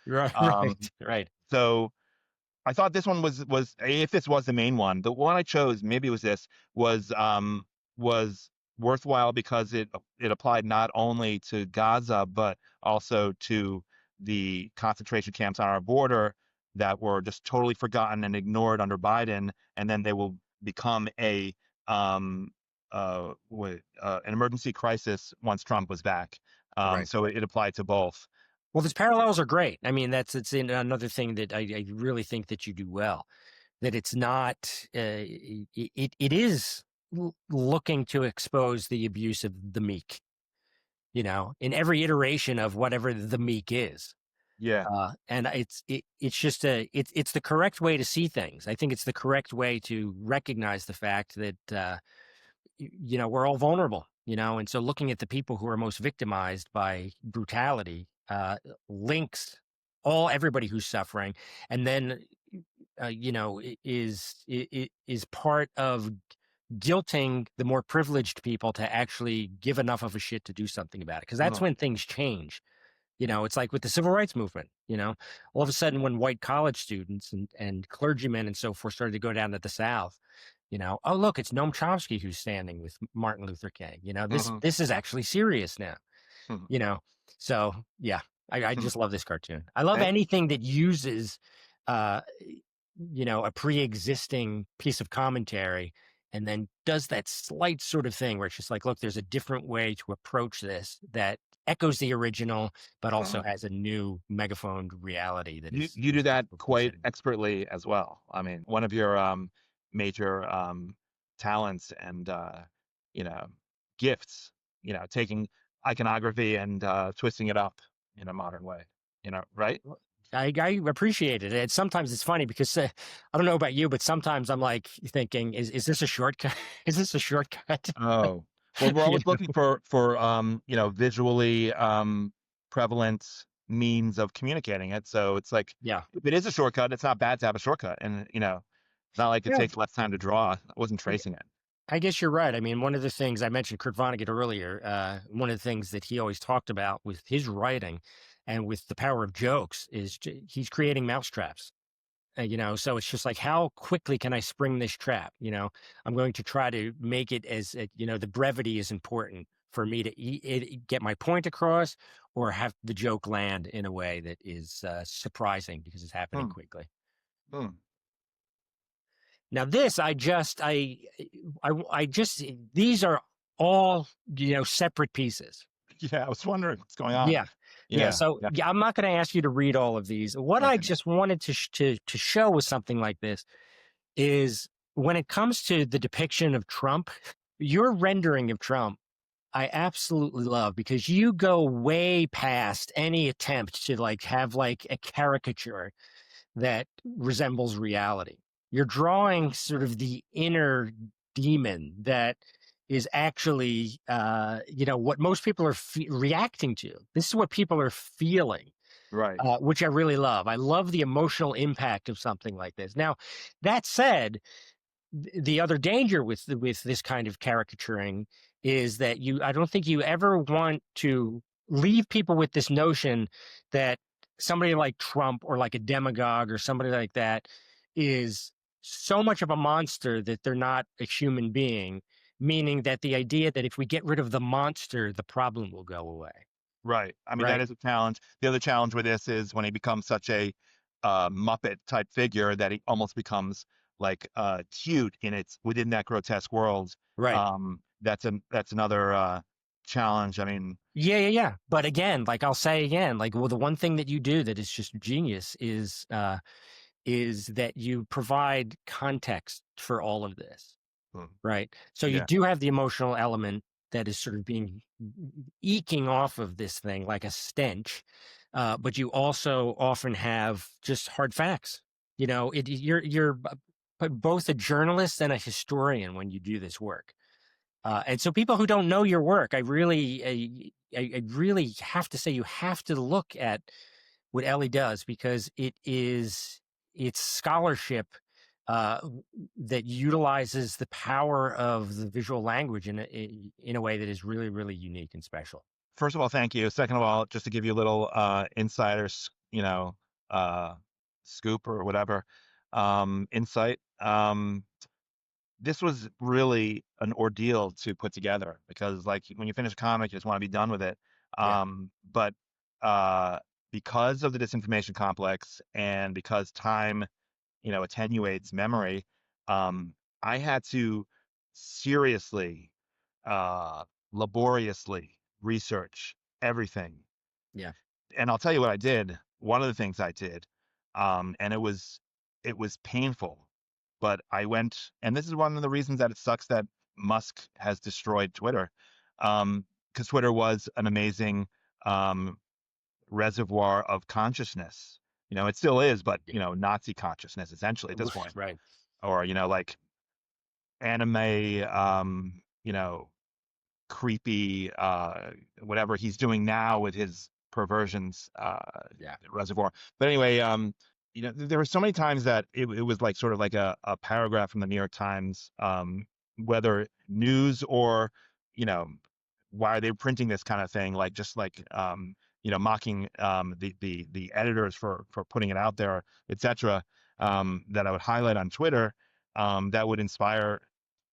right, Um, right. so I thought this one was if this was the main one, the one I chose, maybe it was this, was worthwhile because it applied not only to Gaza but also to the concentration camps on our border that were just totally forgotten and ignored under Biden, and then they will become an emergency crisis once Trump was back. Right. So it applied to both. Well, these parallels are great. I mean, it's another thing that I really think that you do well. That it's not. It is looking to expose the abuse of the meek. In every iteration of whatever the meek is. Yeah. And it's just it's the correct way to see things. I think it's the correct way to recognize the fact that we're all vulnerable. And so looking at the people who are most victimized by brutality links everybody who's suffering, and then is part of guilting the more privileged people to actually give enough of a shit to do something about it, because that's Mm, when things change. It's like with the civil rights movement. All of a sudden when white college students and clergymen and so forth started to go down to the South, oh, look, it's Noam Chomsky who's standing with Martin Luther King. This mhm, this is actually serious now. mhm, you know so yeah, I mhm. just love this cartoon. I love And anything that uses uh a pre-existing piece of commentary and then does that slight sort of thing where it's just like, look, there's a different way to approach this that echoes the original but also mhm. has a new megaphone reality that You do is that quite fitting. expertly as well. I mean, one of your major talents and you know gifts, taking iconography and twisting it up in a modern way. Right? Well, I appreciate it. And sometimes it's funny because I don't know about you, but sometimes I'm like thinking, is this a shortcut? Is this a shortcut? Oh, well, we're You always looking for visually prevalent means of communicating it. So it's like Yeah. if it is a shortcut, it's not bad to have a shortcut. And it's not like it Yeah. takes less time to draw. I wasn't tracing it. I guess you're right. I mean, one of the things I mentioned Kurt Vonnegut earlier, one of the things that he always talked about with his writing and with the power of jokes is he's creating mousetraps. So it's just like, how quickly can I spring this trap? I'm going to try to make it as, the brevity is important for me to get my point across or have the joke land in a way that is surprising because it's happening Hmm, quickly. hmm. Now this, I just, these are all, separate pieces. Yeah, I was wondering what's going on. Yeah. Yeah. Yeah, So yeah. yeah, I'm not going to ask you to read all of these. What I Okay. just wanted to show with something like this is when it comes to the depiction of Trump, your rendering of Trump, I absolutely love because you go way past any attempt to like have like a caricature that resembles reality. You're drawing sort of the inner demon that is actually, what most people are reacting to. This is what people are feeling. Right. which I really love. I love the emotional impact of something like this. Now, that said, the other danger with this kind of caricaturing is that I don't think you ever want to leave people with this notion that somebody like Trump or like a demagogue or somebody like that is so much of a monster that they're not a human being, meaning that the idea that if we get rid of the monster, the problem will go away. Right. I mean, that Right. is a challenge. The other challenge with this is when he becomes such a Muppet type figure that he almost becomes like cute in its within that grotesque world. Right. That's another challenge. I mean, Yeah. But again, like I'll say again, like, well, the one thing that you do that is just genius is that you provide context for all of this, hmm, right? So you yeah, do have the emotional element that is sort of being eking off of this thing like a stench, but you also often have just hard facts. You know, both a journalist and a historian when you do this work. And so people who don't know your work, I really have to say you have to look at what Ellie does because it's scholarship uh, that utilizes the power of the visual language in a way that is really, really unique and special. first of all, thank you. Second of all, just to give you a little insider, uh, scoop or whatever, insight. This was really an ordeal to put together because, like, when you finish a comic, you just want to be done with it. Yeah, But uh, because of the disinformation complex and because time, attenuates memory, um, I had to seriously, uh, laboriously research everything. yeah, And I'll tell you what I did. One of the things I did, and it was painful, but I went, and this is one of the reasons that it sucks that Musk has destroyed Twitter, because Twitter was an amazing um, reservoir of consciousness. It still is, but yeah. Nazi consciousness essentially at this point, Right. or like anime, creepy whatever he's doing now with his perversions Yeah, reservoir. But anyway, there were so many times that it was like sort of like a paragraph from the New York Times, whether news or you know why are they printing this kind of thing, like just like mocking the editors for putting it out there, etc. That I would highlight on Twitter, that would inspire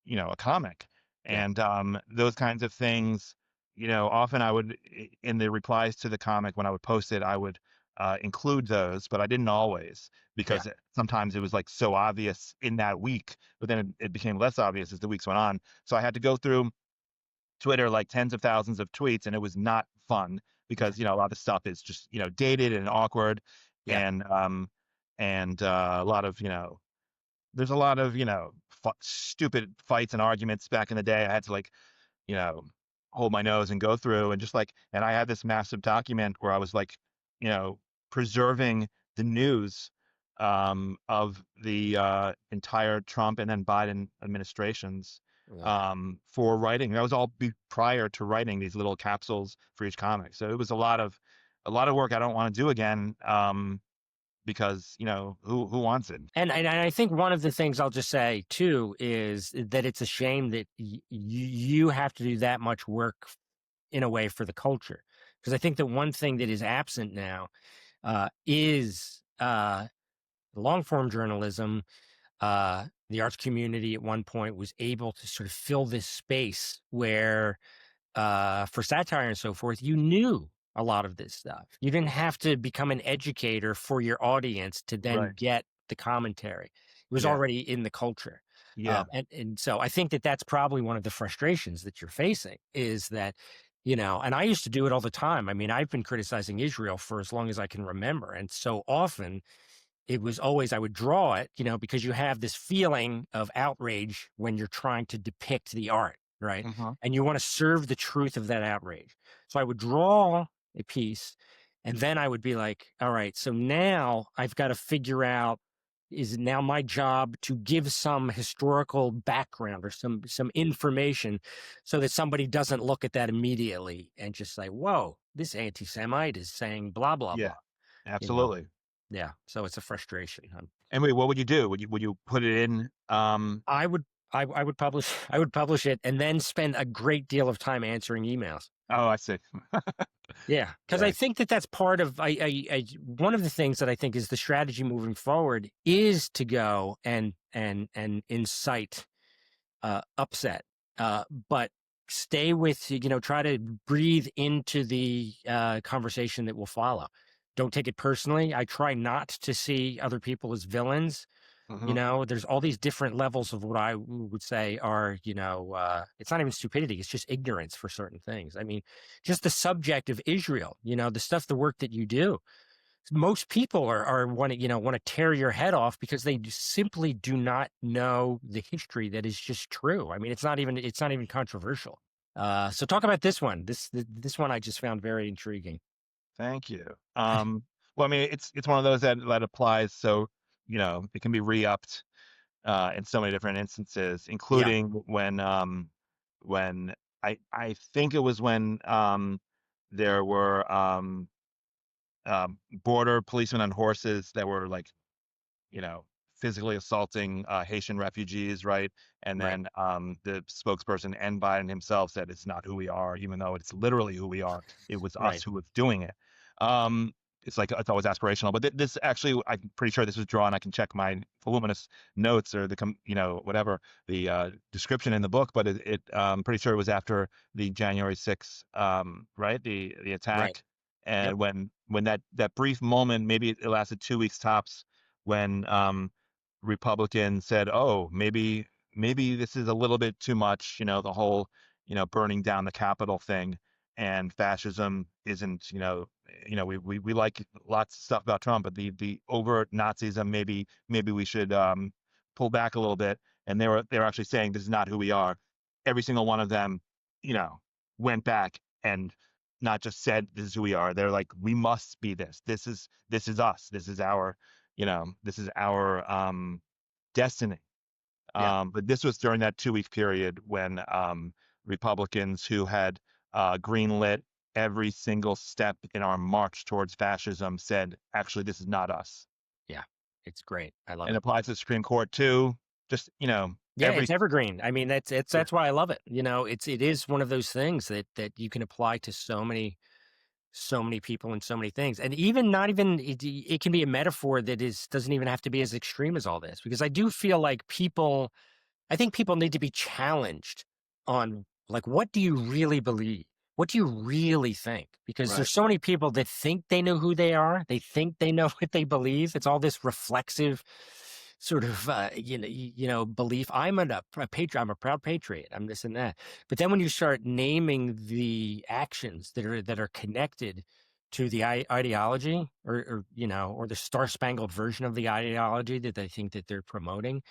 a comic. yeah, And those kinds of things, often I would, in the replies to the comic, when I would post it, I would include those, but I didn't always yeah, because sometimes it was like so obvious in that week, but then it became less obvious as the weeks went on. So I had to go through Twitter like tens of thousands of tweets, and it was not fun yeah, because a lot of stuff is just dated and awkward, yeah, and a lot of there's a lot of stupid fights and arguments back in the day. I had to like you know, hold my nose and go through and just like, and I had this massive document where I was like, you know, preserving the news of the entire Trump and then Biden administrations yeah. for writing. That was all prior to writing these little capsules for each comic. So it was a lot of work I don't want to do again because who wants it? And I think one of the things I'll just say too is that it's a shame that you have to do that much work in a way for the culture, because I think that one thing that is absent now is long form journalism. The arts community at one point was able to sort of fill this space where for satire and so forth, you knew a lot of this stuff. You didn't have to become an educator for your audience to then Right. get the commentary. It was Yeah. already in the culture. Yeah. And so I think that that's probably one of the frustrations that you're facing is that, and I used to do it all the time. I mean, I've been criticizing Israel for as long as I can remember. And so often it was always, I would draw it, because you have this feeling of outrage when you're trying to depict the art, right? Hmm. And you want to serve the truth of that outrage. So I would draw a piece and then I would be like, all right, so now I've got to figure out, is it now my job to give some historical background or some information so that somebody doesn't look at that immediately and just say, whoa, this anti-Semite is saying blah, blah, Yeah. blah. you know? Absolutely. Yeah. So it's a frustration. And wait, what would you do? Would you put it in? I would, I would publish, I would publish it and then spend a great deal of time answering emails. Oh, I see. Yeah, because I Right. think that that's part of one of the things that I think is the strategy moving forward is to go and incite upset, but stay with try to breathe into the conversation that will follow. Don't take it personally. I try not to see other people as villains. Hmm. There's all these different levels of what I would say are, it's not even stupidity. It's just ignorance for certain things. I mean, just the subject of Israel, the work that you do. Most people are want to tear your head off because they simply do not know the history that is just true. I mean, it's not even controversial. So talk about this one. This one I just found very intriguing. Thank you. Well, I mean, it's one of those that applies. So, it can be re-upped in so many different instances, Yeah, including when I think it was when there were border policemen on horses that were like you know, physically assaulting Haitian refugees, right? And right, then the spokesperson and Biden himself said it's not who we are, even though it's literally who we are. It was us right. who was doing it. Um, it's like it's always aspirational, but this actually, I'm pretty sure this was drawn. I can check my voluminous notes or whatever the description in the book, but I'm pretty sure it was after the January 6th, right? The Right. attack, Yep. and when that brief moment, maybe it lasted 2 weeks tops, when Republicans said, "Oh, maybe this is a little bit too much," the whole, burning down the Capitol thing, and fascism isn't, we like lots of stuff about Trump, but the overt Nazism, maybe we should pull back a little bit. And they were actually saying this is not who we are. Every single one of them, you know, went back and not just said this is who we are. They're like, we must be this. This is us. This is our destiny. Yeah. But this was during that 2 week period when Republicans who had greenlit every single step in our march towards fascism said, actually, this is not us. Yeah. It's great. I love And it. applies to the Supreme Court too. Just, Yeah, every, it's evergreen. I mean, yeah, that's why I love it. It is one of those things that you can apply to so many people and so many things. And even not even it can be a metaphor that doesn't even have to be as extreme as all this, because I do feel like I think people need to be challenged on, like, what do you really believe? What do you really think? Because right, there's so many people that think they know who they are. They think they know what they believe. It's all this reflexive sort of, belief. I'm a patriot. I'm a proud patriot. I'm this and that. But then when you start naming the actions that are connected to the ideology, or the star spangled version of the ideology that they think that they're promoting,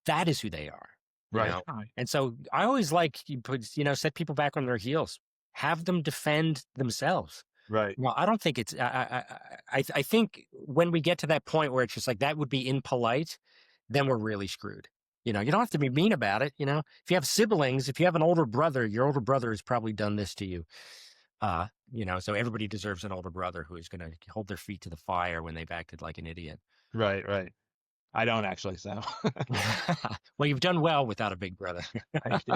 that is who they are, you right, know? And so I always like set people back on their heels, have them defend themselves. right, Well, I don't think it's, I think when we get to that point where it's just like, that would be impolite, then we're really screwed. You don't have to be mean about it. If you have siblings, if you have an older brother, your older brother has probably done this to you. So everybody deserves an older brother who is going to hold their feet to the fire when they've acted like an idiot. right, right. I don't actually, so Well, you've done well without a big brother. thank you.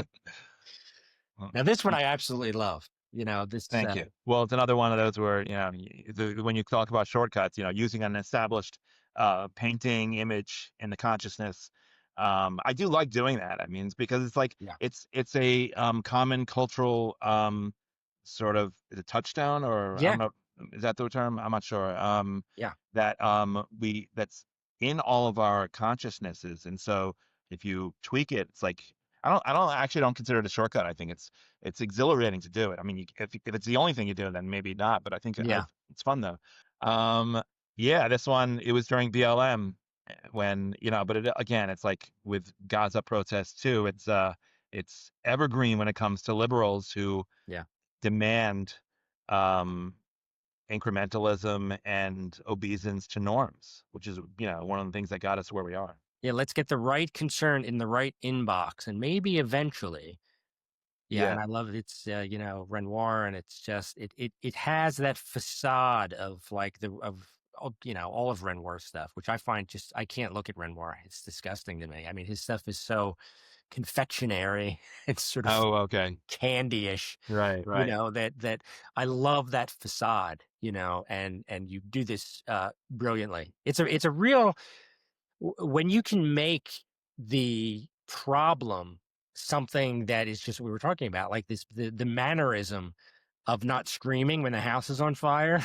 Well, Now, this one I absolutely love. This, thank you. Well, it's another one of those where, when you talk about shortcuts, using an established painting image in the consciousness. I do like doing that. I mean, it's because it's like yeah, it's a common cultural sort of, is it touchdown, or I yeah, don't know, is that the term? I'm not sure. yeah, That that's in all of our consciousnesses, and so if you tweak it, it's like I don't consider it a shortcut. I think it's exhilarating to do it. I mean, if it's the only thing you do, then maybe not. But I think yeah, it's fun though. Um, yeah, this one, it was during BLM, when but again, it's like with Gaza protests too. It's evergreen when it comes to liberals who yeah. demand um, incrementalism and obeisance to norms, which is one of the things that got us where we are. Yeah, let's get the right concern in the right inbox. And maybe eventually, Yeah, and I love it. It's Renoir, and it's just it has that facade of like all of Renoir stuff, which I find just I can't look at Renoir. It's disgusting to me. I mean, his stuff is so confectionery. It's sort of Oh, okay. candy-ish, Right, right. that I love that facade, and you do this brilliantly. It's a real when you can make the problem something that is just we were talking about, like the mannerism of not screaming when the house is on fire.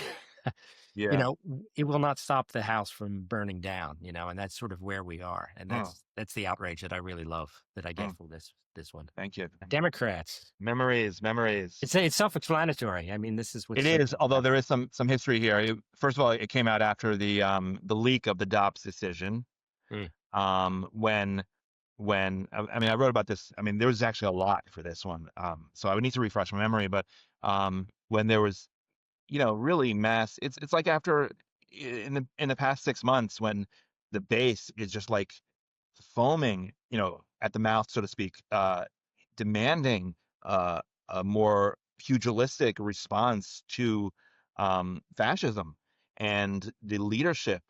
you Yeah. know, it will not stop the house from burning down, and that's sort of where we are. And Mm, that's the outrage that I really love that I get mm. from this one. Thank you. Democrats. Memories, memories. It's self-explanatory. I mean, this is It what's so is, great although about there is some history here. First of all, it came out after the leak of the Dobbs decision. it. Mm, When I mean, I wrote about this. I mean, there was actually a lot for this one. So I would need to refresh my memory, but when there was, really mass, it's like after in the past 6 months when the base is just like foaming, at the mouth, so to speak, demanding a more pugilistic response to fascism, and the leadership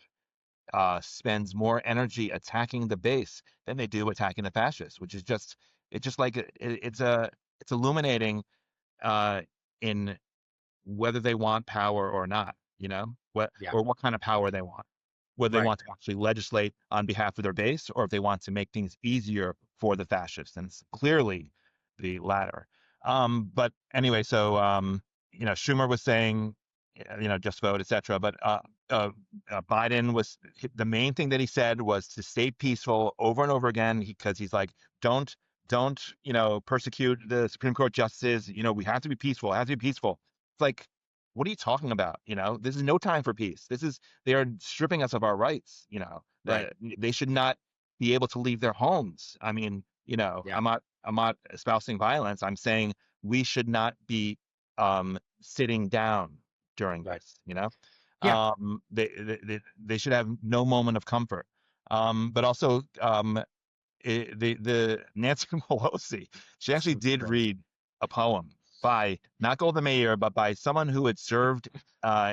spends more energy attacking the base than they do attacking the fascists, which is just it's just like it's illuminating uh, in whether they want power or not, yeah. what kind of power they want, whether they Right. want to actually legislate on behalf of their base or if they want to make things easier for the fascists. And it's clearly the latter. But anyway, so Schumer was saying, just vote, etc. But uh, Biden was the main thing that he said was to stay peaceful over and over again because he's like, don't don't persecute the Supreme Court justices. We have to be peaceful. It has to be peaceful. It's like, what are you talking about? This is no time for peace. They are stripping us of our rights. Right. That they should not be able to leave their homes. I mean, Yeah. I'm not espousing violence. I'm saying we should not be sitting down during Right. this. You know, Yeah. they should have no moment of comfort. But also, the Nancy Pelosi, she actually did Right. read a poem by not Golda Meir, but by someone who had served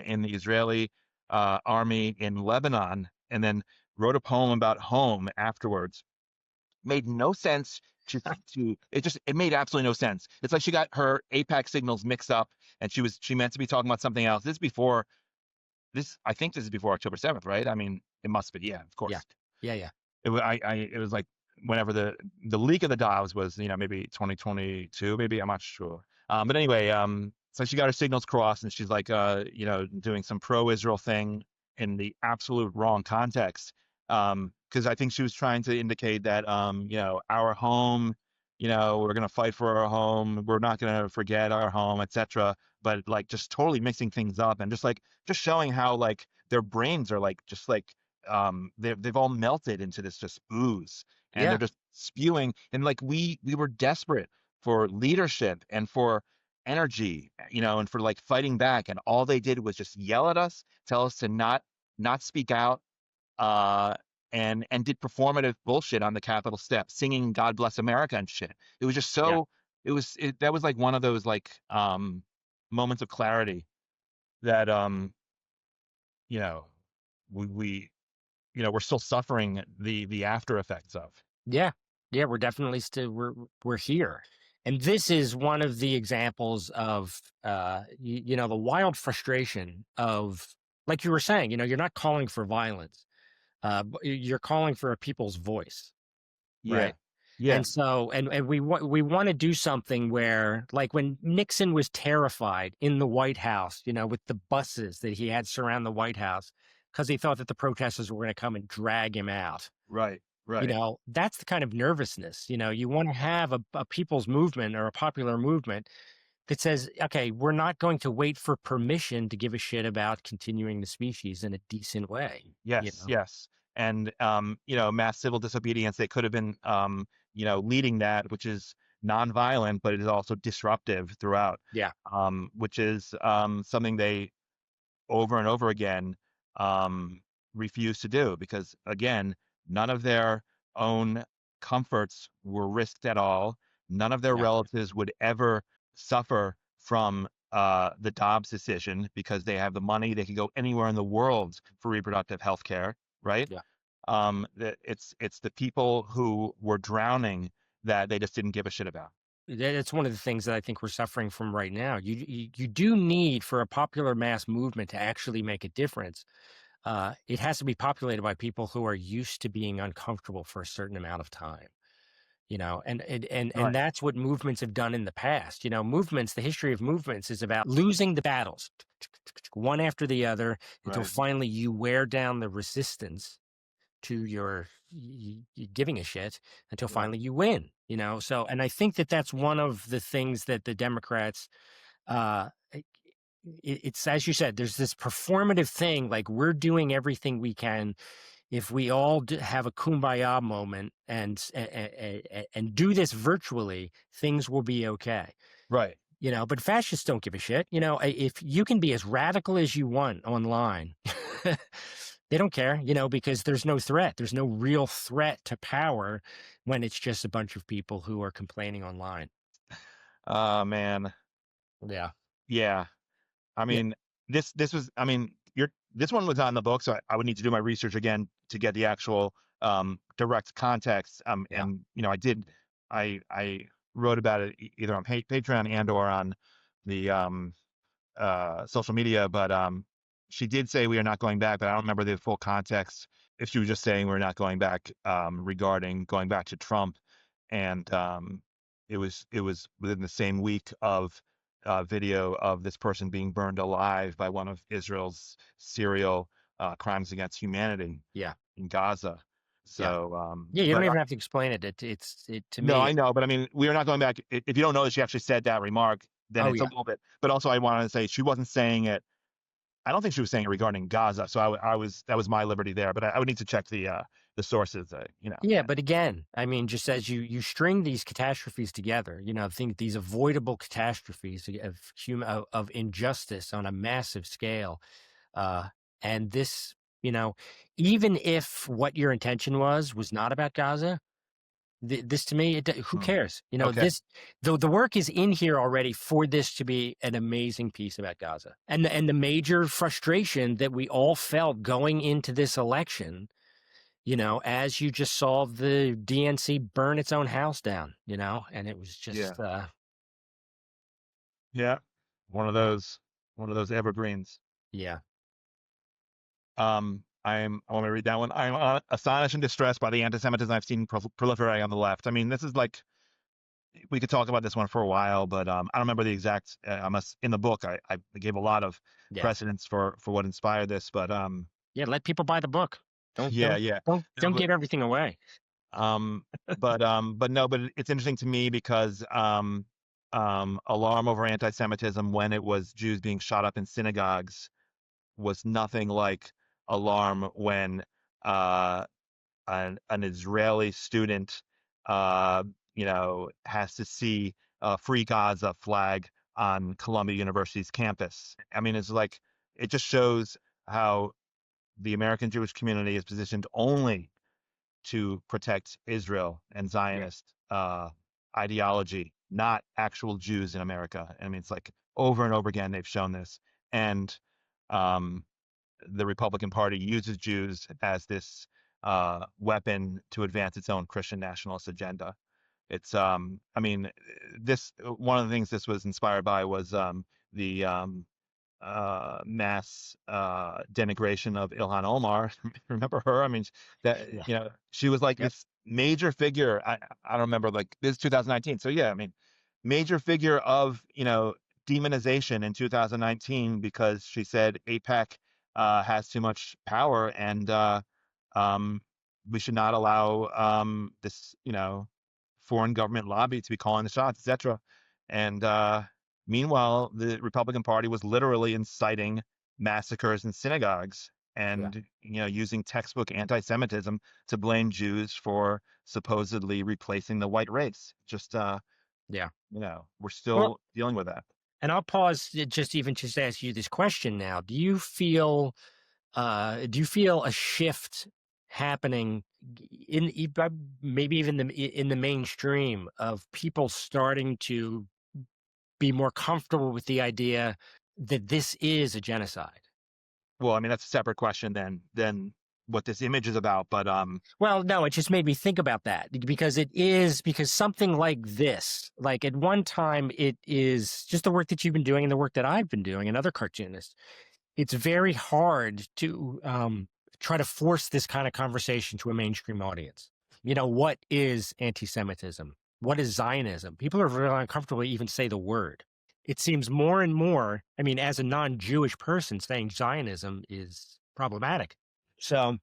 in the Israeli army in Lebanon, and then wrote a poem about home afterwards. Made no sense to it made absolutely no sense. It's like she got her APAC signals mixed up, and she meant to be talking about something else. I think this is before October 7th, right? I mean, it must be, yeah, of Yeah. course. Yeah. Yeah. It was like whenever the leak of the Dobbs was, maybe 2022, maybe I'm not sure. But anyway, so she got her signals crossed, and she's like, doing some pro-Israel thing in the absolute wrong context. Because I think she was trying to indicate that, our home, we're gonna fight for our home, we're not gonna forget our home, etc. But like just totally mixing things up and just showing how like their brains are like just like they've all melted into this just ooze, and they're Yeah. just spewing, and like we were desperate for leadership and for energy, and for like fighting back, and all they did was just yell at us, tell us to not speak out, uh and did performative bullshit on the Capitol steps, singing God Bless America and shit. It was just Yeah. so that was like one of those like moments of clarity that you know we we're still suffering the after effects of. Yeah. Yeah. We're definitely still we're here. And this is one of the examples of the wild frustration of like you were saying, you're not calling for violence. But you're calling for a people's voice, Yeah. right? Yeah. And so, and we want to do something where, like when Nixon was terrified in the White House, with the buses that he had surround the White House, because he thought that the protesters were going to come and drag him out. Right. Right. That's the kind of nervousness. You want to have a people's movement or a popular movement that says, okay, we're not going to wait for permission to give a shit about continuing the species in a decent way. Yes. Yes. And mass civil disobedience. They could have been leading that, which is nonviolent, but it is also disruptive throughout. Yeah. Which is something they over and over again refuse to do because again, none of their own comforts were risked at all. None of their Yeah. relatives would ever suffer from the Dobbs decision because they have the money. They can go anywhere in the world for reproductive health care, right? Yeah. It's the people who were drowning that they just didn't give a shit about. That's one of the things that I think we're suffering from right now. You do need for a popular mass movement to actually make a difference. It has to be populated by people who are used to being uncomfortable for a certain amount of time. And Right, that's what movements have done in the past. Movements, the history of movements is about losing the battles one after the other until right. finally you wear down the resistance to your giving a shit until Right. finally you win. So and I think that that's one of the things that the Democrats uh it's as you said, there's this performative thing, like we're doing everything we can. If we all have a kumbaya moment and do this virtually, things will be okay. Right. But fascists don't give a shit. If you can be as radical as you want online, they don't care, because there's no threat. There's no real threat to power when it's just a bunch of people who are complaining online. Man. Yeah. Yeah. I Yeah. mean, this was, I mean, this one was on the book, so I would need to do my research again to get the actual direct context. Yeah. And I wrote about it either on Patreon and or on the social media, but she did say we are not going back, but I don't remember the full context. If she was just saying we're not going back regarding going back to Trump, and it was within the same week of video of this person being burned alive by one of Israel's serial crimes against humanity Yeah. in Gaza. Yeah. So, Yeah. You don't but even have to explain it. It to no, me. I know, but I mean, we are not going back. If you don't know that she actually said that remark, then Oh, it's a yeah. little bit. But also, I wanted to say she wasn't saying it. I don't think she was saying it regarding Gaza. So I was that was my liberty there. But I would need to check the sources. Yeah, but again, I mean, just as you string these catastrophes together, think these avoidable catastrophes of of injustice on a massive scale, uh, and this, even if what your intention was not about Gaza, this to me, who Hmm. cares? Okay. This the work is in here already for this to be an amazing piece about Gaza, and the major frustration that we all felt going into this election, as you just saw the DNC burn its own house down, and it was Yeah. just, Yeah. One of those one of those evergreens. yeah, I want to read that one. I'm astonished and distressed by the anti-Semitism I've seen proliferate on the left. I mean, this is like we could talk about this one for a while, but I don't remember the exact. I must in the book I gave a lot of yeah, precedence for what inspired this, but yeah. Let people buy the book. Don't yeah, don't yeah. don't No, don't give everything away. um, but no, but it's interesting to me because alarm over anti-Semitism when it was Jews being shot up in synagogues was nothing like alarm when uh an Israeli student, has to see a free Gaza flag on Columbia University's campus. I mean, it's like it just shows how the American Jewish community is positioned only to protect Israel and Yeah, Zionist ideology, not actual Jews in America. I mean, it's like over and over again they've shown this, and um, the Republican Party uses Jews as this weapon to advance its own Christian nationalist agenda. It's I mean, this one of the things this was inspired by was the mass denigration of Ilhan Omar. Remember her? I mean, that yeah, she was like yep, this major figure. I don't remember like this is 2019. So yeah, I mean, major figure of demonization in 2019 because she said APEC has too much power and um, we should not allow this foreign government lobby to be calling the shots, etc. And meanwhile, the Republican Party was literally inciting massacres in synagogues yeah, and using textbook anti-Semitism to blame Jews for supposedly replacing the white race. Just yeah. we're Well, still dealing with that. and I'll pause just to ask you this question now. Do you feel a shift happening maybe even in the mainstream of people starting to be more comfortable with the idea that this is a genocide. Well, I mean, that's a separate question than what this image is about. But Well, no, it just made me think about that because something like this, like at one time, it is just the work that you've been doing and the work that I've been doing and other cartoonists. It's very hard to try to force this kind of conversation to a mainstream audience. What is anti-Semitism? What is Zionism? People are really uncomfortable to even say the word. It seems more and more, I mean, as a non-Jewish person, saying Zionism is problematic. So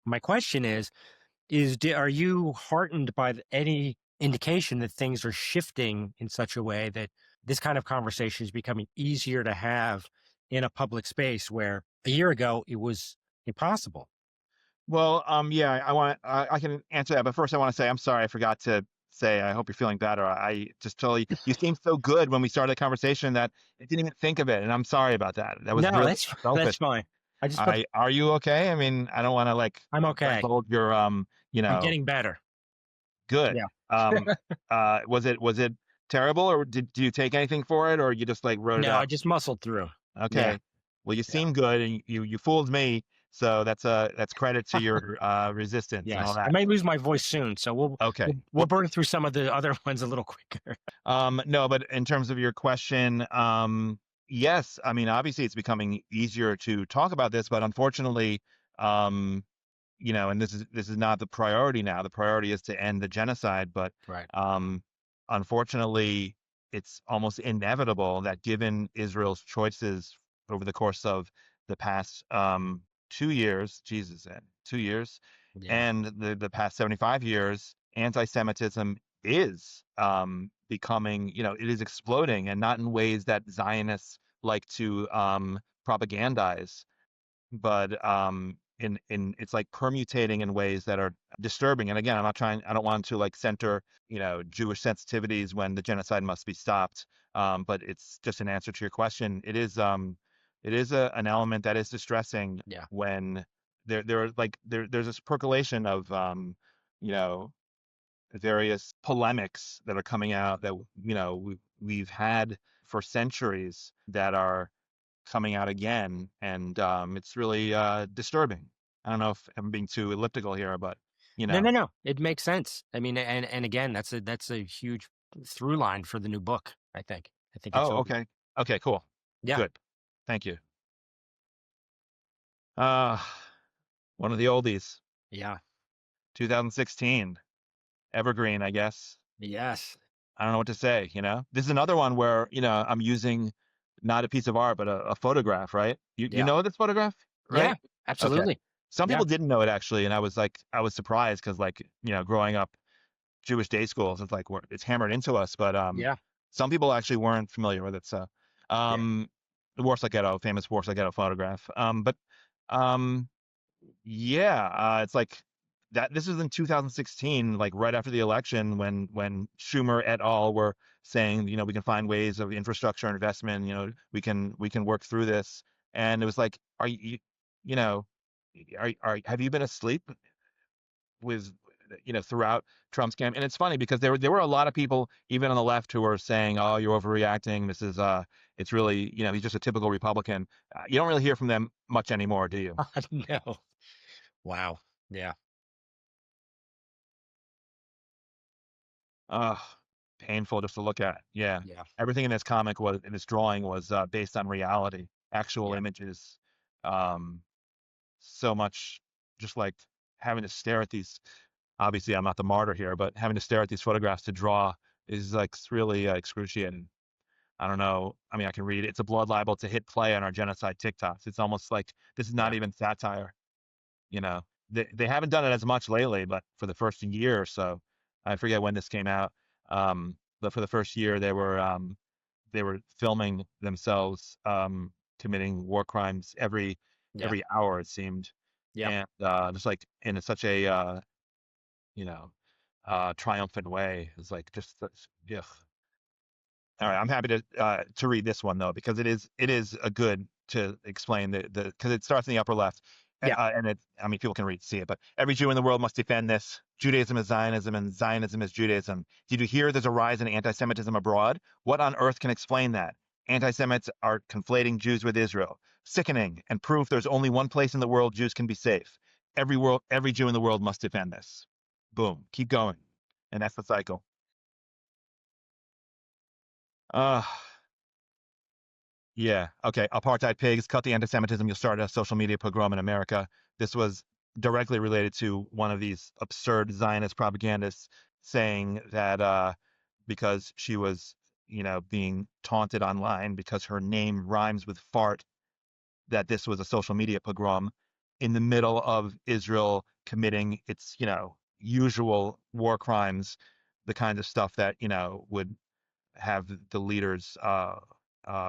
my question are you heartened by any indication that things are shifting in such a way that this kind of conversation is becoming easier to have in a public space where a year ago it was impossible? well, yeah, I can answer that, but first I want to say I'm sorry I forgot to say I hope you're feeling better. I just totally you seemed so good when we started the conversation that I didn't even think of it, and I'm sorry about that. That was No, really that's selfish. fine. I just felt Are you okay? I mean, I don't want to like I'm okay. divulge your you I'm know, getting better. good. Yeah. Um, was it terrible, or did you take anything for it, or you just like wrote it No, I out? just muscled through. Yeah. Okay. Well, you Yeah. seem good, and you fooled me, so that's credit to your resistance and all Yes. I that. may lose my voice soon, so we'll Okay. we'll, we'll burn through some of the other ones a little quicker. No, but in terms of your question, yes, I mean, obviously it's becoming easier to talk about this, but unfortunately, um, and this is not the priority now. The priority is to end the genocide, but Right. um, unfortunately, it's almost inevitable that given Israel's choices over the course of the past 2 years, Jesus, 2 years, Yeah. and the past 75 years, anti-Semitism is becoming, it is exploding, and not in ways that Zionists like to propagandize, but in it's like permutating in ways that are disturbing. And again, I don't want to like center, Jewish sensitivities when the genocide must be stopped. But it's just an answer to your question. It is an element that is distressing Yeah. when there's this percolation of you know various polemics that are coming out that we've had for centuries that are coming out again, and it's really disturbing. I don't know if I'm being too elliptical here, but you No, know. no, no. It makes sense. I mean, and again, that's a huge through line for the new book. I think it's Oh, over. okay, okay, cool, Yeah, good, thank you. Uh, One of the oldies, yeah, 2016, evergreen, I guess. yes, I don't know what to say. This is another one where I'm using not a piece of art, but a photograph, right? You yeah, know this photograph, yeah. right? Okay. Absolutely. Some Yeah, people didn't know it actually, and I was surprised because like growing up Jewish day schools. It's like it's hammered into us, but yeah, some people actually weren't familiar with it. So, yeah. um, the Warsaw Ghetto, famous Warsaw Ghetto photograph. But um, yeah, it's like that. This was in 2016, like right after the election, when Schumer et al. Were saying, we can find ways of infrastructure investment. We can work through this, and it was like, are you, you know, have you been asleep with throughout Trump's camp? And it's funny because there were a lot of people even on the left who were saying, "Oh, you're overreacting. This is it's really he's just a typical Republican." You don't really hear from them much anymore, do you? No. Wow. Yeah, Ugh, painful just to look at. Yeah, yeah, everything in this drawing was based on reality, actual yeah, images. Um, so much just like having to stare at these. Obviously, I'm not the martyr here, but having to stare at these photographs to draw is like really excruciating. I don't know. I mean, I can read. It's a blood libel to hit play on our genocide TikToks. It's almost like this is not yeah. even satire. You know, they haven't done it as much lately, but for the first year or so, I forget when this came out. But for the first year, they were filming themselves committing war crimes Yeah. every hour it seemed, Yep. and just like in such a you know triumphant way. It's like just ugh. All right, I'm happy to read this one though because it is a good to explain the because it starts in the upper left. Yeah. and it, I mean, people can read, see it, but every Jew in the world must defend this. Judaism is Zionism, and Zionism is Judaism. Did you hear there's a rise in anti-Semitism abroad? What on earth can explain that? Anti-Semites are conflating Jews with Israel. Sickening, and proof there's only one place in the world Jews can be safe. Every Jew in the world must defend this. Boom. Keep going. And that's the cycle. Uh, yeah. Okay. Apartheid pigs, cut the anti-Semitism. You'll start a social media pogrom in America. This was directly related to one of these absurd Zionist propagandists saying that because she was, being taunted online because her name rhymes with fart, that this was a social media pogrom in the middle of Israel committing its, usual war crimes, the kind of stuff that, would have the leaders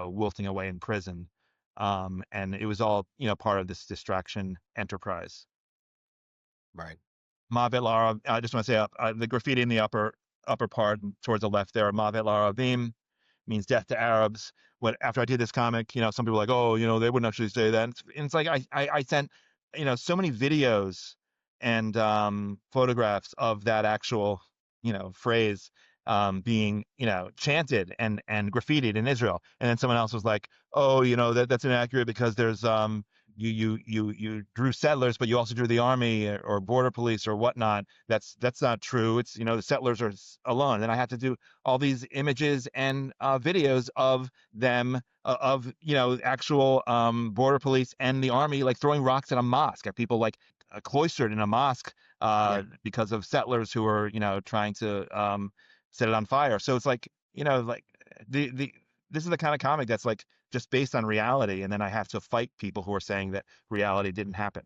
wilting away in prison. And it was all, part of this distraction enterprise. Right. Mavet Lara, I just want to say the graffiti in the upper part towards the left there, Mavet Lara Avim, means death to Arabs. What after I did this comic, some people were like, oh, they wouldn't actually say that. And it's like I sent, so many videos and photographs of that actual, phrase being, chanted and graffitied in Israel. And then someone else was like, oh, that's inaccurate because there's you drew settlers, but you also drew the army or border police or whatnot. That's not true. It's the settlers are alone. And I have to do all these images and videos of them of actual border police and the army like throwing rocks at a mosque, at people like cloistered in a mosque Yeah. because of settlers who are trying to set it on fire. So it's like like the this is the kind of comic that's like just based on reality, and then I have to fight people who are saying that reality didn't happen.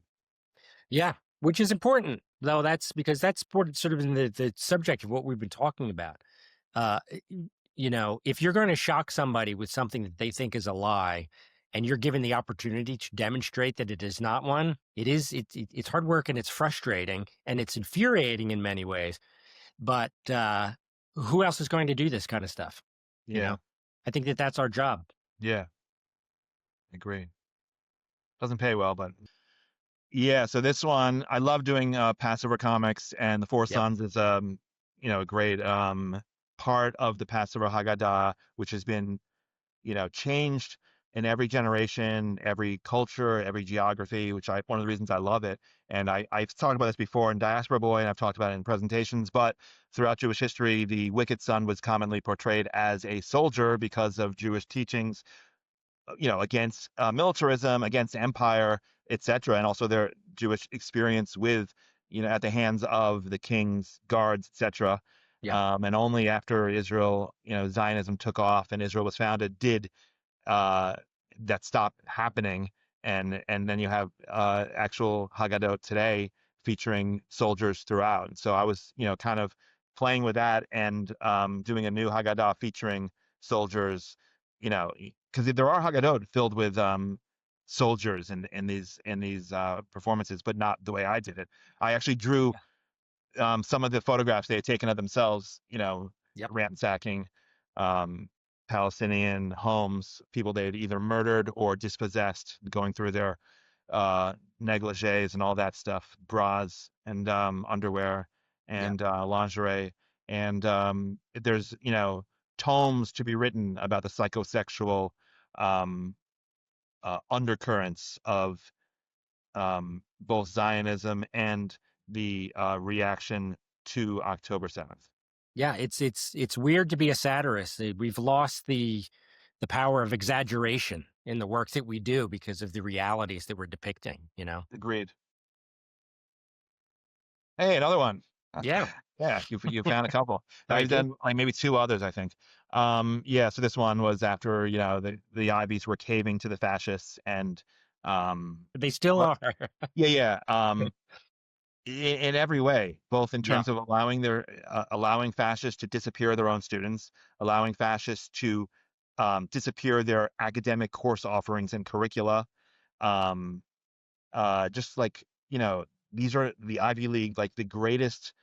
Yeah. Which is important, though. That's because that's sort of in the subject of what we've been talking about. Uh, if you're going to shock somebody with something that they think is a lie, and you're given the opportunity to demonstrate that it is not one, it's hard work and it's frustrating and it's infuriating in many ways. But who else is going to do this kind of stuff? Yeah, I think that's our job. yeah, agree. Doesn't pay well, but yeah. So this one, I love doing Passover comics, and the Four Yep. Sons is a great part of the Passover Haggadah, which has been changed in every generation, every culture, every geography, which one of the reasons I love it. And I've talked about this before in Diaspora Boy, and I've talked about it in presentations, but throughout Jewish history, the wicked son was commonly portrayed as a soldier because of Jewish teachings, against militarism, against empire, etc., and also their Jewish experience with, at the hands of the king's guards, etc. Yep. And only after Israel, Zionism took off and Israel was founded, did that stop happening. And then you have actual Haggadot today featuring soldiers throughout. And so I was, kind of playing with that and doing a new Haggadah featuring soldiers, because there are Haggadot filled with soldiers in these performances, but not the way I did it. I actually drew some of the photographs they had taken of themselves, Yep. ransacking Palestinian homes, people they had either murdered or dispossessed, going through their negligees and all that stuff, bras and underwear and lingerie. And there's, tomes to be written about the psychosexual um, undercurrents of both Zionism and the reaction to October 7th. Yeah, it's weird to be a satirist. We've lost the power of exaggeration in the work that we do because of the realities that we're depicting, Agreed. Hey, another one. Yeah. Yeah, you found a couple. I I've did. done like maybe two others, I think. Yeah, so this one was after, the Ivies were caving to the fascists and They still well, are. yeah. In every way, both in Yeah. terms of allowing fascists to disappear their own students, allowing fascists to disappear their academic course offerings and curricula. Um, just like, these are the Ivy League, like the greatest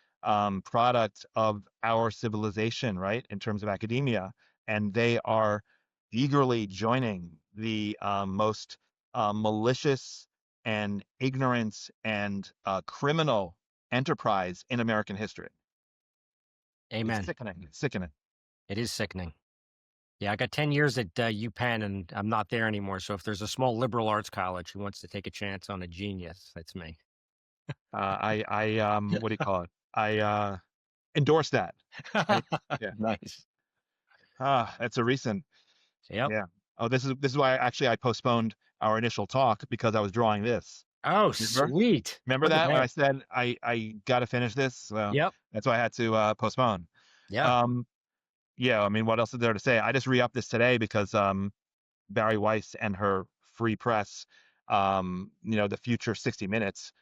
product of our civilization, right? In terms of academia. And they are eagerly joining the most malicious and ignorance and criminal enterprise in American history. It's Amen. sickening. It's sickening. It is sickening. Yeah, I got 10 years at UPenn, and I'm not there anymore. So if there's a small liberal arts college who wants to take a chance on a genius, that's me. What do you call it? I endorse that. Yeah. Nice. That's a recent. Yep. Yeah. Oh, this is why actually I postponed our initial talk because I was drawing this. Oh, Remember? sweet. Remember Look at that when I that. said I got to finish this? Well, Yep. that's why I had to postpone. Yeah. Um, yeah. I mean, what else is there to say? I just re-upped this today because Barry Weiss and her free press, the future 60 Minutes,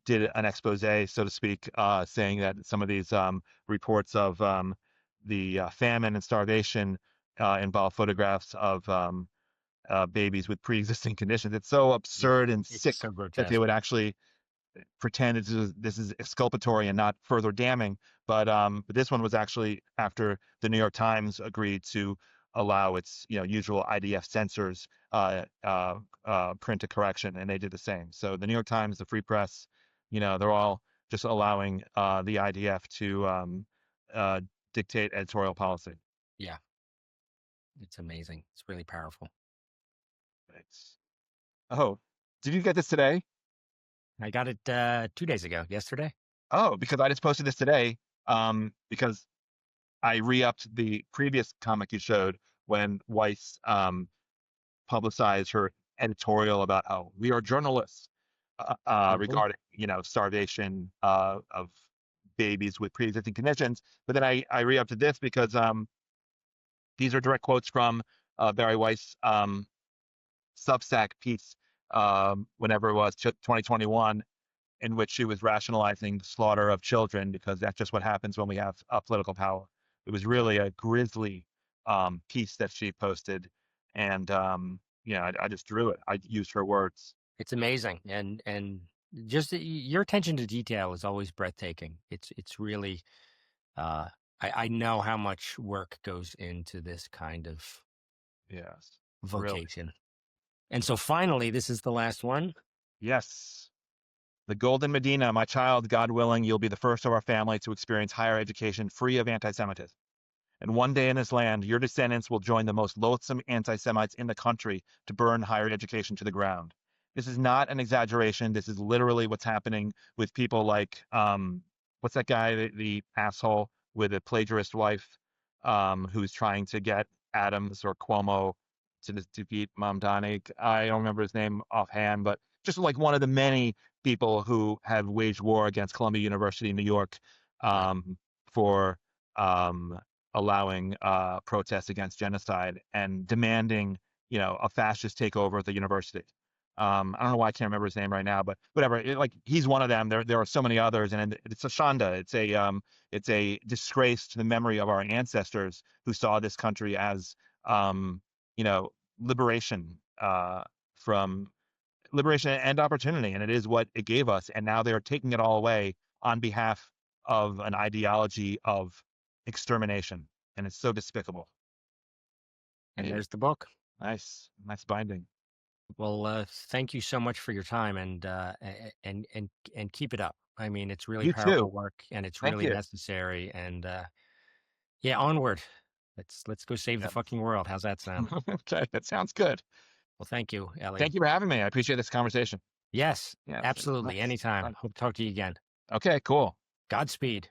did an expose, so to speak, saying that some of these reports of the famine and starvation involve photographs of babies with pre-existing conditions. It's so Yeah. absurd and It's sick so that they grotesque. would actually pretend this is exculpatory and not further damning. But this one was actually after the New York Times agreed to allow its usual IDF censors print to correction, and they did the same. So the New York Times, the Free Press, they're all just allowing the IDF to uh, dictate editorial policy. Yeah. It's amazing. It's really powerful. It's, oh, did you get this today? I got it 2 days ago, yesterday. Oh, because I just posted this today. Because I re-upped the previous comic you showed when Weiss publicized her editorial about how we are journalists Mhm. regarding starvation of babies with pre-existing conditions. But then I re-upped to this because these are direct quotes from Barry Weiss Substack piece whenever it was 2021, in which she was rationalizing the slaughter of children because that's just what happens when we have political power. It was really a grisly piece that she posted, and I just drew it. I used her words. It's amazing, and just your attention to detail is always breathtaking. It's really uh, I know how much work goes into this kind of Yes, really. vocation. And so finally, this is the last one. Yes. The Golden Medina, my child, God willing, you'll be the first of our family to experience higher education free of anti Semitism. And one day in this land, your descendants will join the most loathsome anti Semites in the country to burn higher education to the ground. This is not an exaggeration. This is literally what's happening with people like, what's that guy, the asshole with a plagiarist wife, who's trying to get Adams or Cuomo to defeat Mamdani. I don't remember his name offhand, but just like one of the many people who have waged war against Columbia University in New York Right. for allowing protests against genocide and demanding, a fascist takeover of the university. I don't know why I can't remember his name right now, but whatever. Like he's one of them. There are so many others, and it's a shanda. It's a disgrace to the memory of our ancestors who saw this country as you know liberation from liberation and opportunity, and it is what it gave us. And now they are taking it all away on behalf of an ideology of extermination, and it's so despicable. And Yeah. there's the book. Nice binding. Well, thank you so much for your time, and keep it up. I mean, it's really You powerful too. work, and it's Thank really you. necessary. And yeah, onward. Let's go save the Yes. fucking world. How's that sound? Okay, that sounds good. Well, thank you, Ellie. Thank you for having me. I appreciate this conversation. Yes, Yes, absolutely. nice. Anytime. Fun. Hope to talk to you again. Okay, cool. Godspeed.